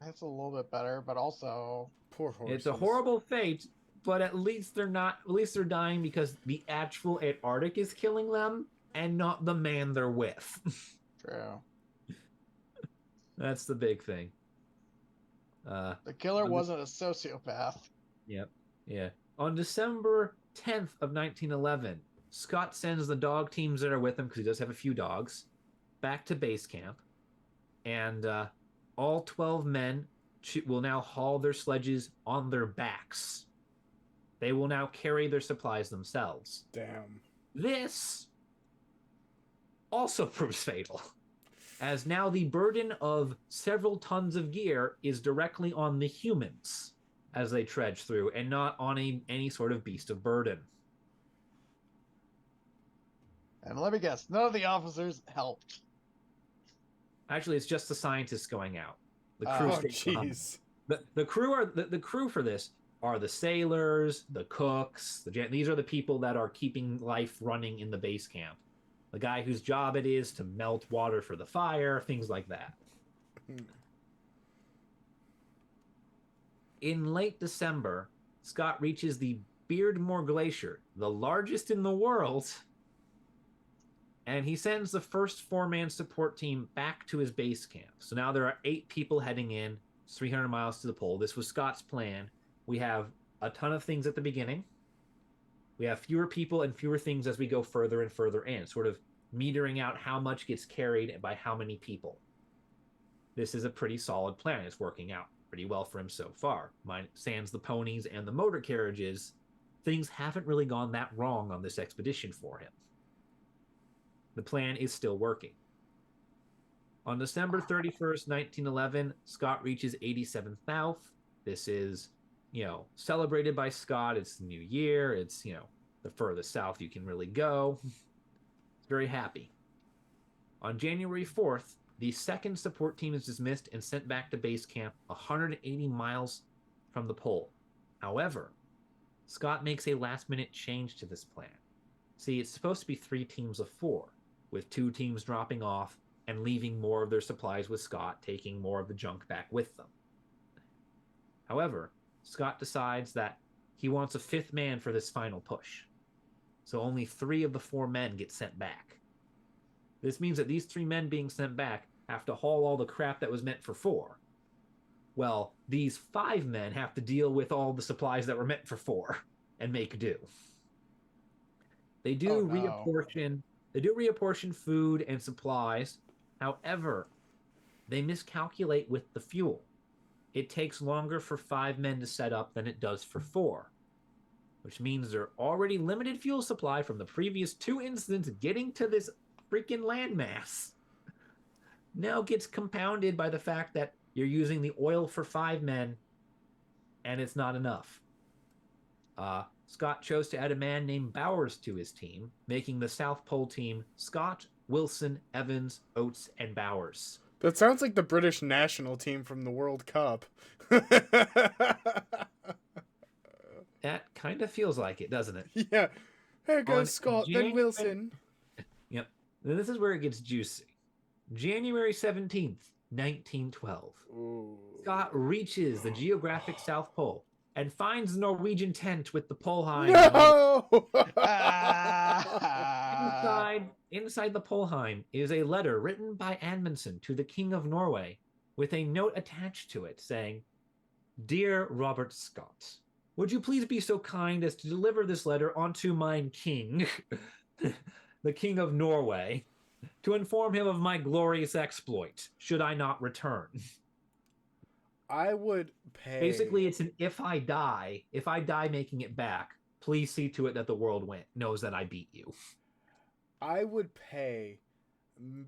That's a little bit better, but also poor horses. It's a horrible fate, but at least they're dying because the actual Antarctic is killing them and not the man they're with. True. That's the big thing. The killer wasn't a sociopath. Yep. Yeah. On December 10th of 1911, Scott sends the dog teams that are with him, because he does have a few dogs, back to base camp. And all 12 men will now haul their sledges on their backs. They will now carry their supplies themselves. Damn. This also proves fatal, as now the burden of several tons of gear is directly on the humans as they trudge through, and not on any sort of beast of burden. And let me guess, none of the officers helped. Actually, it's just the scientists going out. The crew stays behind. The crew for this are the sailors, the cooks, these are the people that are keeping life running in the base camp. The guy whose job it is to melt water for the fire, things like that. In late December, Scott reaches the Beardmore Glacier, the largest in the world, and he sends the first 4-man support team back to his base camp. So now there are 8 people heading in. It's 300 miles to the pole. This was Scott's plan. We have a ton of things at the beginning. We have fewer people and fewer things as we go further and further in, sort of metering out how much gets carried by how many people. This is a pretty solid plan. It's working out pretty well for him so far. Sans the ponies and the motor carriages, things haven't really gone that wrong on this expedition for him. The plan is still working. On December 31st, 1911, Scott reaches 87th South. This is, celebrated by Scott. It's the new year. It's, the furthest south you can really go. It's very happy. On January 4th, the second support team is dismissed and sent back to base camp 180 miles from the pole. However, Scott makes a last-minute change to this plan. See, it's supposed to be 3 teams of 4, with 2 teams dropping off and leaving more of their supplies with Scott, taking more of the junk back with them. However, Scott decides that he wants a 5th man for this final push. So only 3 of the 4 men get sent back. This means that these 3 men being sent back have to haul all the crap that was meant for 4. Well, these 5 men have to deal with all the supplies that were meant for 4 and make do. They do reapportion food and supplies. However, they miscalculate with the fuel. It takes longer for 5 men to set up than it does for 4. which means their already limited fuel supply from the previous 2 incidents getting to this freaking landmass now gets compounded by the fact that you're using the oil for 5 men and it's not enough. Scott chose to add a man named Bowers to his team, making the South Pole team Scott, Wilson, Evans, Oates, and Bowers. That sounds like the British national team from the World Cup. That kind of feels like it, doesn't it? Yeah. Here goes Scott, then Wilson. Yep. This is where it gets juicy. January 17th, 1912. Ooh. Scott reaches the geographic South Pole and finds the Norwegian tent with the Polheim. No! Inside the Polheim is a letter written by Amundsen to the King of Norway with a note attached to it saying, "Dear Robert Scott, would you please be so kind as to deliver this letter unto mine king, the King of Norway, to inform him of my glorious exploit, should I not return." I would pay. Basically, it's an if I die making it back, please see to it that the world knows that I beat you. I would pay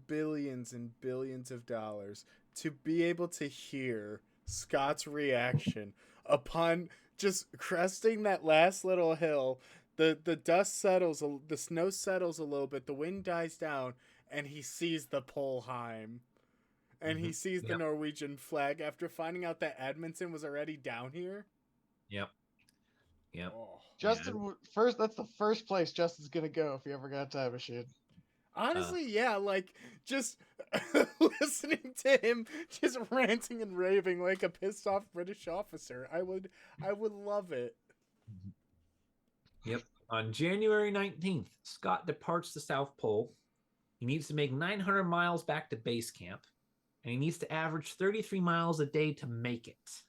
billions and billions of dollars to be able to hear Scott's reaction upon just cresting that last little hill. The dust settles, the snow settles a little bit, the wind dies down, and he sees the Polheim. And he sees the Norwegian flag after finding out that Edmondson was already down here. Yep. Oh. Justin, first, that's the first place Justin's gonna go if he ever got a time machine. Honestly, yeah, like just listening to him just ranting and raving like a pissed off British officer. I would love it. Yep. On January 19th, Scott departs the South Pole. He needs to make 900 miles back to base camp, and he needs to average 33 miles a day to make it.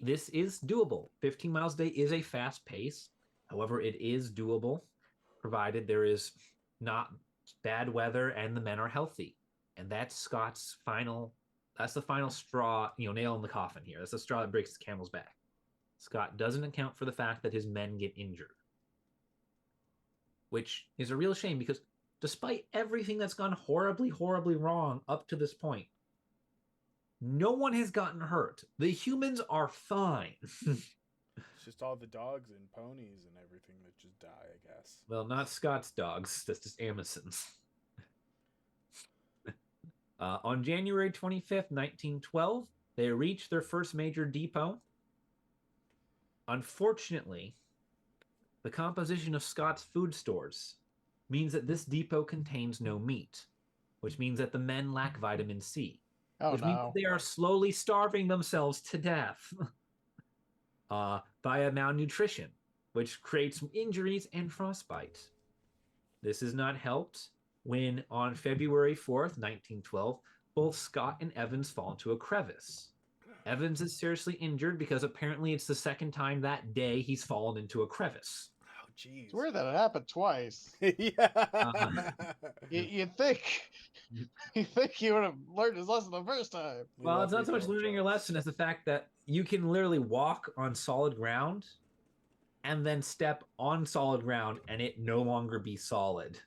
This is doable. 15 miles a day is a fast pace. However, it is doable, provided there is not bad weather and the men are healthy. And that's Scott's that's the final straw, nail in the coffin here. That's the straw that breaks his camel's back. Scott doesn't account for the fact that his men get injured, which is a real shame because despite everything that's gone horribly, horribly wrong up to this point, no one has gotten hurt. The humans are fine. It's just all the dogs and ponies and everything that just die, I guess. Well, not Scott's dogs. That's just Amundsen's. On January 25th, 1912, they reached their first major depot. Unfortunately, the composition of Scott's food stores means that this depot contains no meat, which means that the men lack vitamin C. Oh, which means they are slowly starving themselves to death via malnutrition, which creates injuries and frostbite. This is not helped when, on February 4th, 1912, both Scott and Evans fall into a crevice. Evans is seriously injured because apparently it's the second time that day he's fallen into a crevice. Oh, jeez. It's weird that it happened twice. Yeah. You'd think he would have learned his lesson the first time. Well, it's not so much learning your lesson as the fact that you can literally walk on solid ground and then step on solid ground and it no longer be solid.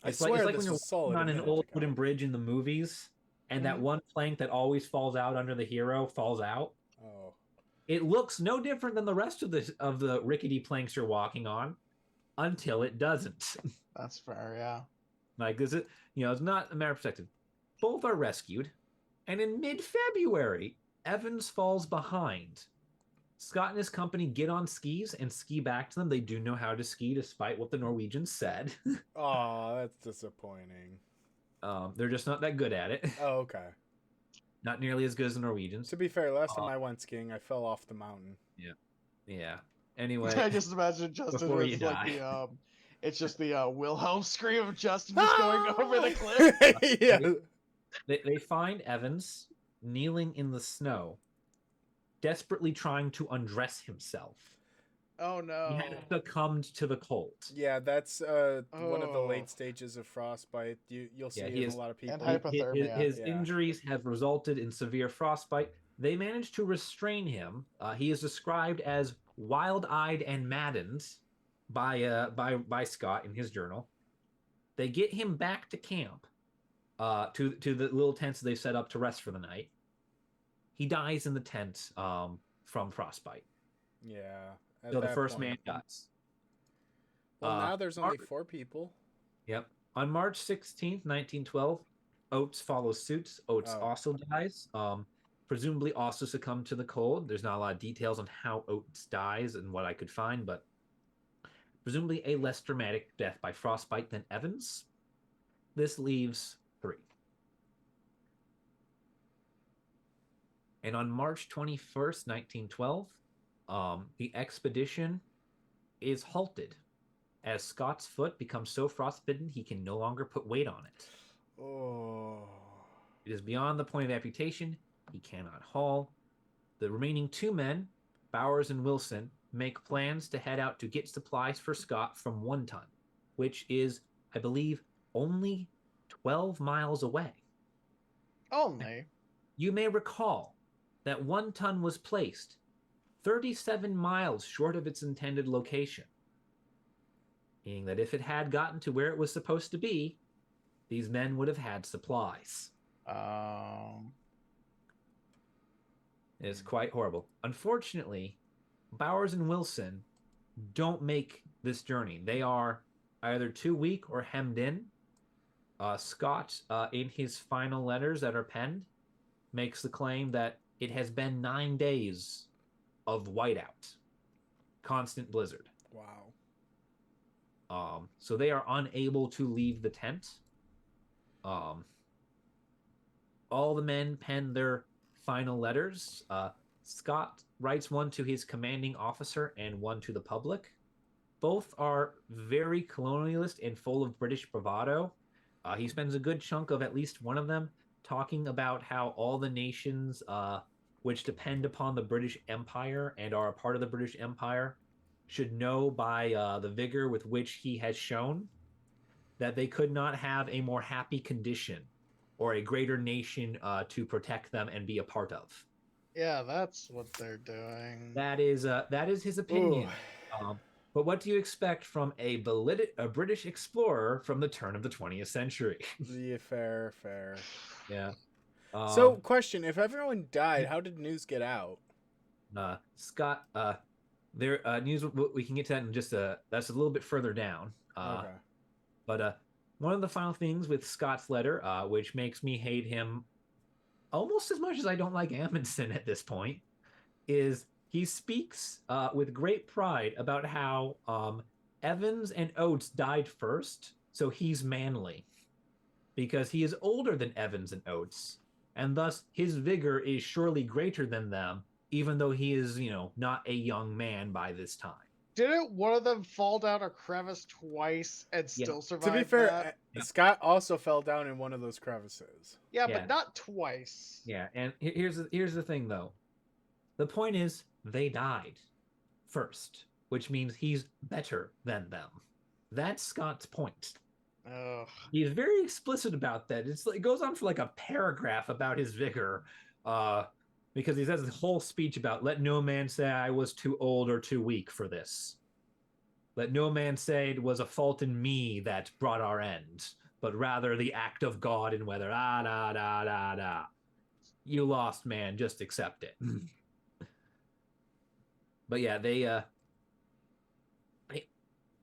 It's like when you're walking on an old wooden bridge in the movies and that one plank that always falls out under the hero falls out. Oh. It looks no different than the rest of the rickety planks you're walking on until it doesn't. That's fair, yeah. Like this is, it's not a matter of perspective. Both are rescued, and in mid-February, Evans falls behind. Scott and his company get on skis and ski back to them. They do know how to ski, despite what the Norwegians said. Oh, that's disappointing. They're just not that good at it. Oh, okay. Not nearly as good as the Norwegians. To be fair, last time I went skiing, I fell off the mountain. Yeah. Anyway, I just imagine Justin before was you like die. it's just the Wilhelm scream of Justin just going over the cliff. Yeah. They find Evans kneeling in the snow, desperately trying to undress himself. Oh He no. had succumbed to the cold. Yeah, that's one of the Oh. late stages of frostbite. You'll see Yeah, it he in a is. lot of And people. hypothermia. His Yeah. injuries have resulted in severe frostbite. They managed to restrain him. He is described as wild-eyed and maddened by Scott in his journal. They get him back to camp, to the little tents they set up to rest for the night. He dies in the tent from frostbite. Yeah. At So the that first man point. dies. Well, now there's only Mar- 4 people. Yep. On March 16th, 1912, Oates follows suit. Oates Oh. also dies. Presumably also succumbed to the cold. There's not a lot of details on how Oates dies and what I could find, but presumably a less dramatic death by frostbite than Evans. This leaves 3. And on March 21st, 1912, the expedition is halted as Scott's foot becomes so frostbitten he can no longer put weight on it. Oh. It is beyond the point of amputation. He cannot haul. The remaining 2 men, Bowers and Wilson, make plans to head out to get supplies for Scott from One Ton, which is, I believe, only 12 miles away. Only. You may recall that One Ton was placed 37 miles short of its intended location, meaning that if it had gotten to where it was supposed to be, these men would have had supplies. It is quite horrible. Unfortunately, Bowers and Wilson don't make this journey. They are either too weak or hemmed in. Scott, in his final letters that are penned, makes the claim that it has been 9 days of whiteout, constant blizzard. Wow. So they are unable to leave the tent. All the men pen their final letters. Scott writes one to his commanding officer and one to the public. Both are very colonialist and full of British bravado. He spends a good chunk of at least one of them talking about how all the nations which depend upon the British Empire and are a part of the British Empire should know by the vigor with which he has shown that they could not have a more happy condition or a greater nation to protect them and be a part of. Yeah, that's what they're doing. That is his opinion. But what do you expect from a British explorer from the turn of the 20th century? Yeah, fair. Yeah. So, question: if everyone died, how did news get out? Scott, there news. We can get to that in just that's a little bit further down. Okay. But one of the final things with Scott's letter, which makes me hate him almost as much as I don't like Amundsen at this point, is he speaks with great pride about how Evans and Oates died first, so he's manly because he is older than Evans and Oates, and thus his vigor is surely greater than them, even though he is, not a young man by this time. Didn't one of them fall down a crevice twice and Yeah. still survive? To be fair, that? Scott also fell down in one of those crevices. Yeah, Yeah. but not twice. Yeah, and here's the thing though. The point is they died first, which means he's better than them. That's Scott's point. Ugh. He's very explicit about that. It goes on for like a paragraph about his vigor, because he says this whole speech about let no man say I was too old or too weak for this. Let no man say it was a fault in me that brought our end, but rather the act of God in whether you lost, man, just accept it. But yeah, they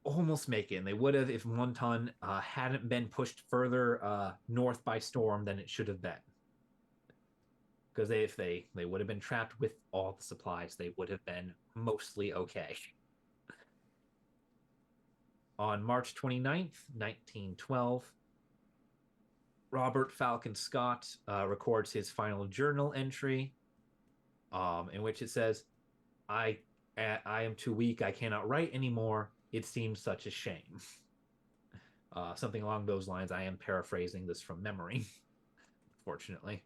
almost make it, and they would have if One Ton hadn't been pushed further north by storm than it should have been. Because if they would have been trapped with all the supplies, they would have been mostly okay. On March 29th, 1912, Robert Falcon Scott records his final journal entry, in which it says, I am too weak, I cannot write anymore. It seems such a shame. Something along those lines. I am paraphrasing this from memory, fortunately.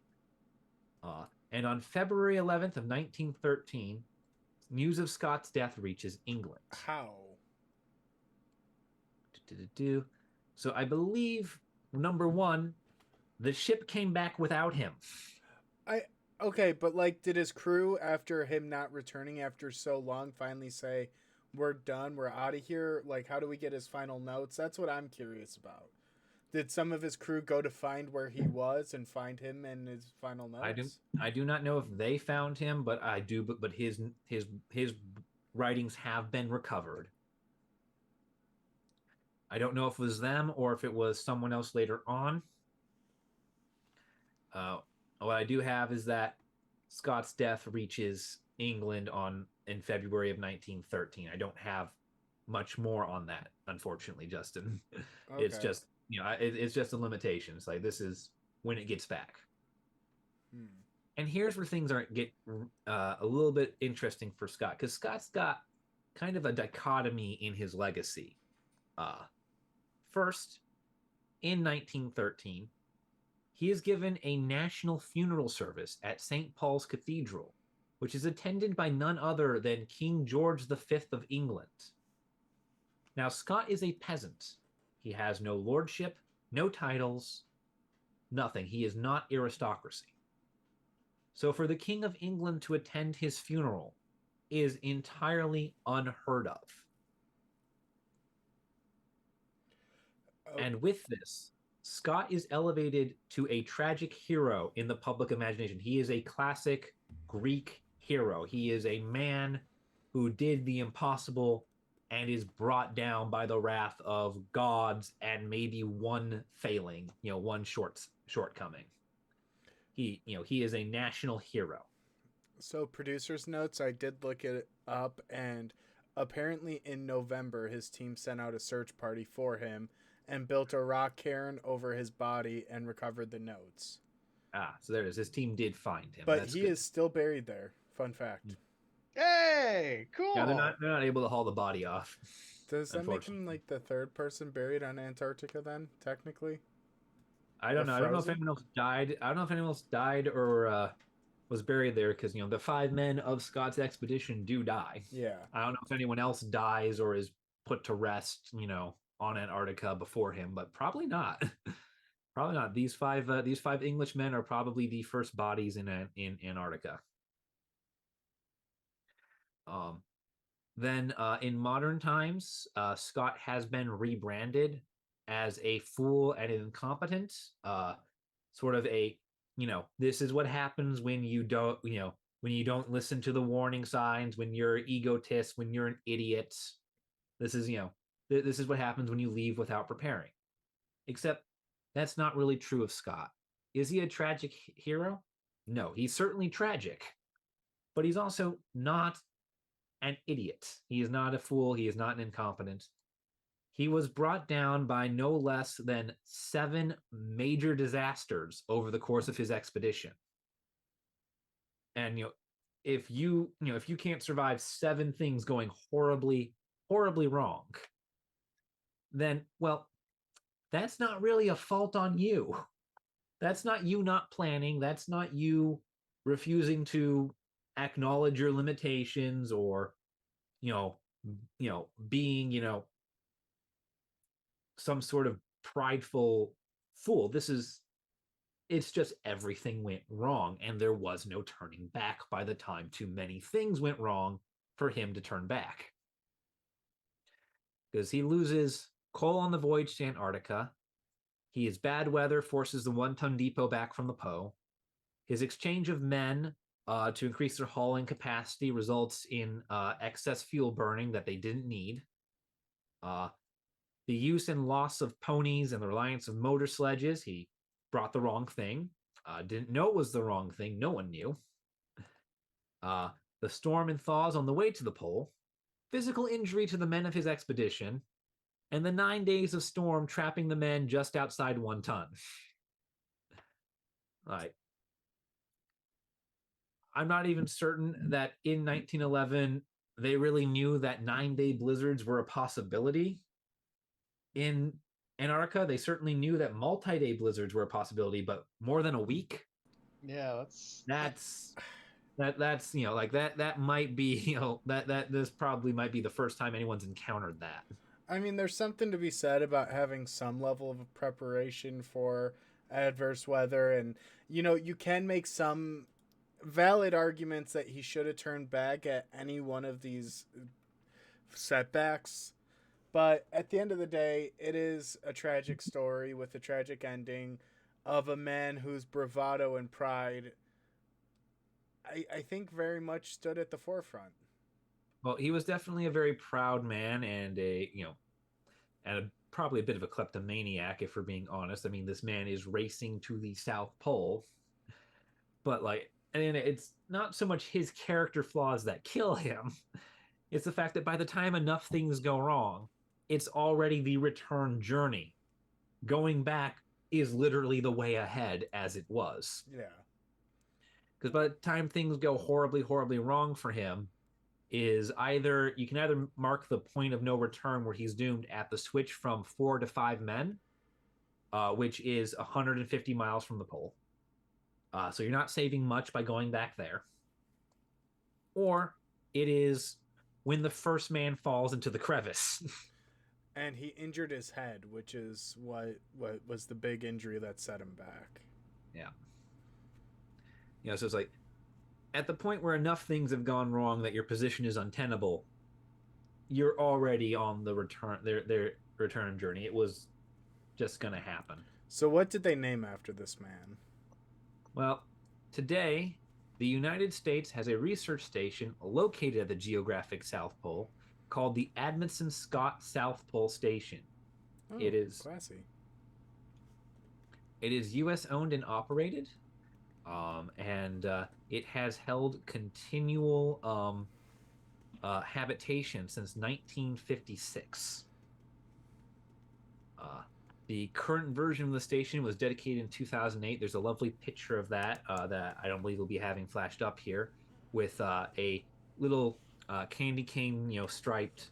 And on February 11th of 1913, news of Scott's death reaches England. How? So I believe, number one, the ship came back without him. Okay, but like, did his crew, after him not returning after so long, finally say, "We're done, we're out of here"? Like, how do we get his final notes? That's what I'm curious about. Did some of his crew go to find where he was and find him and his final notes? I do not know if they found him, but I do. But his writings have been recovered. I don't know if it was them or if it was someone else later on. What I do have is that Scott's death reaches England in February of 1913. I don't have much more on that, unfortunately, Justin. Okay. It's just it's just a limitation. It's like this is when it gets back. And here's where things get a little bit interesting for Scott, because Scott's got kind of a dichotomy in his legacy. First, in 1913, he is given a national funeral service at St. Paul's Cathedral, which is attended by none other than King George V of England. Now, Scott is a peasant. He has no lordship, no titles, nothing. He is not aristocracy. So for the King of England to attend his funeral is entirely unheard of. And with this, Scott is elevated to a tragic hero in the public imagination. He is a classic Greek hero. He is a man who did the impossible and is brought down by the wrath of gods and maybe one failing, one shortcoming. He is a national hero. So, producer's notes, I did look it up, and apparently in November, his team sent out a search party for him and built a rock cairn over his body and recovered the notes. So there it is. His team did find him. But he is still buried there. Fun fact. Hey, cool. Yeah, they're not able to haul the body off. Does that make him like the third person buried on Antarctica then, technically? I don't know. I don't know if anyone else died. I don't know if anyone else died or was buried there, because the 5 men of Scott's expedition do die. Yeah. I don't know if anyone else dies or is put to rest, on Antarctica before him, but probably not. Probably not. These five Englishmen are probably the first bodies in Antarctica. Then in modern times, Scott has been rebranded as a fool and an incompetent, sort of a, this is what happens when you don't, when you don't listen to the warning signs, when you're an egotist, when you're an idiot. This is, this is what happens when you leave without preparing. Except that's not really true of Scott. Is he a tragic hero? No, he's certainly tragic, but he's also not an idiot. He is not a fool. He is not an incompetent. He was brought down by no less than 7 major disasters over the course of his expedition. And if you can't survive 7 things going horribly, horribly wrong, then, well, that's not really a fault on you. That's not you not planning. That's not you refusing to acknowledge your limitations or, being, some sort of prideful fool. It's just everything went wrong, and there was no turning back by the time too many things went wrong for him to turn back. Because he loses coal on the voyage to Antarctica. His bad weather forces the 1-ton depot back from the Po. His exchange of men to increase their hauling capacity results in excess fuel burning that they didn't need. The use and loss of ponies and the reliance of motor sledges, he brought the wrong thing. Didn't know it was the wrong thing. No one knew. The storm and thaws on the way to the pole. Physical injury to the men of his expedition. And the 9 days of storm trapping the men just outside 1 ton. Like, I'm not even certain that in 1911 they really knew that 9-day blizzards were a possibility in Antarctica. They certainly knew that multi-day blizzards were a possibility, but more than a week? Yeah, that's that's like that might be that this probably might be the first time anyone's encountered that. I mean, there's something to be said about having some level of preparation for adverse weather, and you can make some valid arguments that he should have turned back at any one of these setbacks. But at the end of the day, it is a tragic story with a tragic ending of a man whose bravado and pride, I think, very much stood at the forefront. Well, he was definitely a very proud man and probably a bit of a kleptomaniac, if we're being honest. I mean, this man is racing to the South Pole, but and it's not so much his character flaws that kill him. It's the fact that by the time enough things go wrong, it's already the return journey. Going back is literally the way ahead as it was. Yeah. Because by the time things go horribly, horribly wrong for him, is you can either mark the point of no return where he's doomed at the switch from 4 to 5 men, which is 150 miles from the pole. So you're not saving much by going back there. Or it is when the first man falls into the crevice. And he injured his head, which is what was the big injury that set him back. Yeah. So it's like at the point where enough things have gone wrong that your position is untenable, you're already on the their return journey. It was just going to happen. So what did they name after this man? Well, today, the United States has a research station located at the geographic South Pole called the Amundsen Scott South Pole Station. Oh, it is classy. It is U.S. owned and operated, and it has held continual habitation since 1956. The current version of the station was dedicated in 2008. There's a lovely picture of that that I don't believe we'll be having flashed up here, with a little candy cane, striped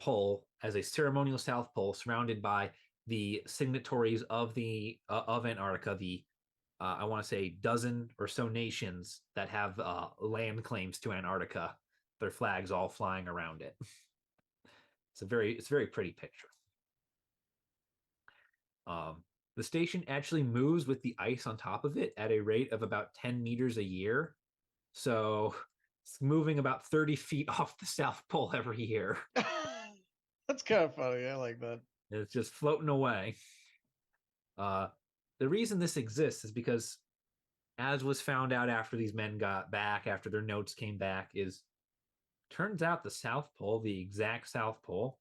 pole as a ceremonial South Pole, surrounded by the signatories of of Antarctica, the I want to say dozen or so nations that have land claims to Antarctica. Their flags all flying around it. It's a very pretty picture. The station actually moves with the ice on top of it at a rate of about 10 meters a year. So it's moving about 30 feet off the South Pole every year. That's kind of funny. I like that. It's just floating away. The reason this exists is because, as was found out after these men got back, after their notes came back, turns out the South Pole, the exact South Pole,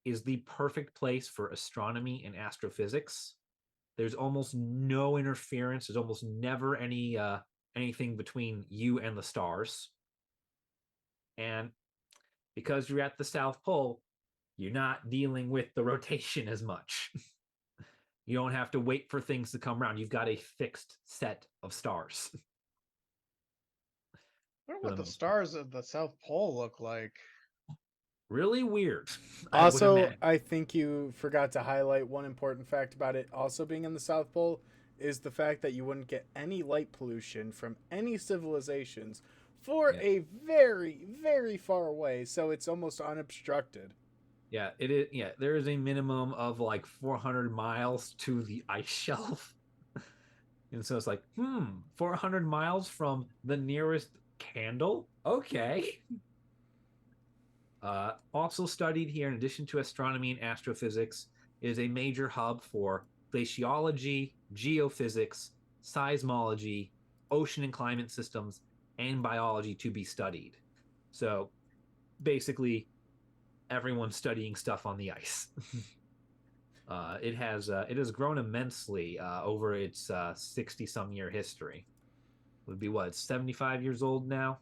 is the perfect place for astronomy and astrophysics. There's almost no interference. There's almost never anything between you and the stars. And because you're at the South Pole, you're not dealing with the rotation as much. You don't have to wait for things to come around. You've got a fixed set of stars. I wonder what the stars of the South Pole look like. Really weird. Also, I think you forgot to highlight one important fact about it also being in the South Pole is the fact that you wouldn't get any light pollution from any civilizations for a very, very far away. So it's almost unobstructed. Yeah, it is. Yeah, there is a minimum of like 400 miles to the ice shelf. And so it's like, 400 miles from the nearest candle? Okay. Also studied here, in addition to astronomy and astrophysics, is a major hub for glaciology, geophysics, seismology, ocean and climate systems, and biology to be studied. So basically, everyone's studying stuff on the ice. It has grown immensely over its 60-some year history. Would be what, 75 years old now?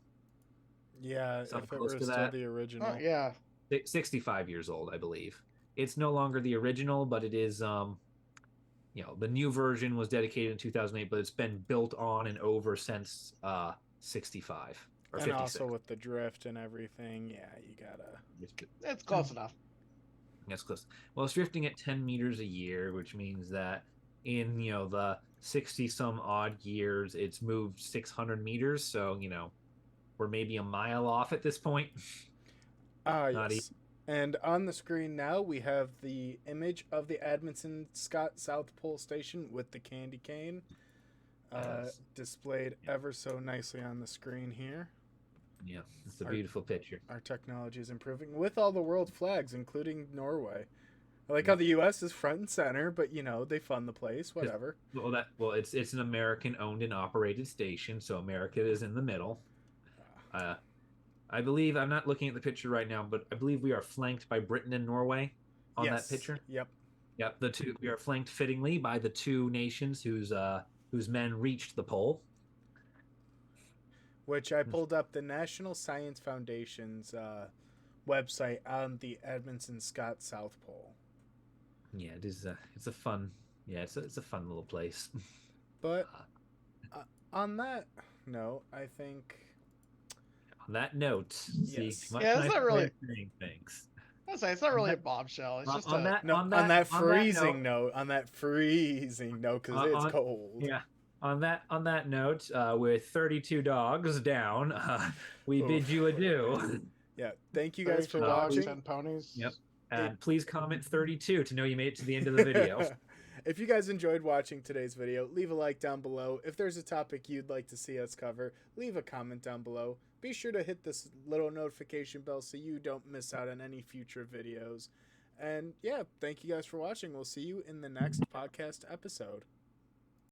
Yeah, Something if it close were to still that. the original. Oh, yeah. 65 years old, I believe. It's no longer the original, but it is, the new version was dedicated in 2008, but it's been built on and over since 65 or and 56. Also with the drift and everything, yeah, you gotta. It's close enough. That's close. Well, it's drifting at 10 meters a year, which means that in the 60 some odd years, it's moved 600 meters. So we're maybe a mile off at this point. Not Yes. And on the screen now, we have the image of the Edmondson Scott South Pole Station with the candy cane Yes. displayed Yeah. ever so nicely on the screen here. Yeah, it's a Our- beautiful picture. Our technology is improving with all the world flags, including Norway. I like how the U.S. is front and center, but they fund the place, whatever. Well, it's an American owned and operated station, so America is in the middle. I believe I'm not looking at the picture right now, but I believe we are flanked by Britain and Norway on Yes. that picture. Yep. Yep, we are flanked fittingly by the two nations whose men reached the pole. Which I pulled up the National Science Foundation's website on the Edmondson Scott South Pole. Yeah, it is. It's a fun. Yeah, it's a fun little place. But on that note, I think. On that note, Yes. Yeah, it's not really saying things. I'll say it's not really a bombshell. It's just on that on that freezing note, because it's cold. Yeah. On that note, with 32 dogs down, we bid you adieu. Yeah. Thank you guys for 32 dogs, watching. 10 ponies. Yep. And please comment 32 to know you made it to the end of the video. If you guys enjoyed watching today's video, leave a like down below. If there's a topic you'd like to see us cover, leave a comment down below. Be sure to hit this little notification bell so you don't miss out on any future videos. And yeah, thank you guys for watching. We'll see you in the next podcast episode.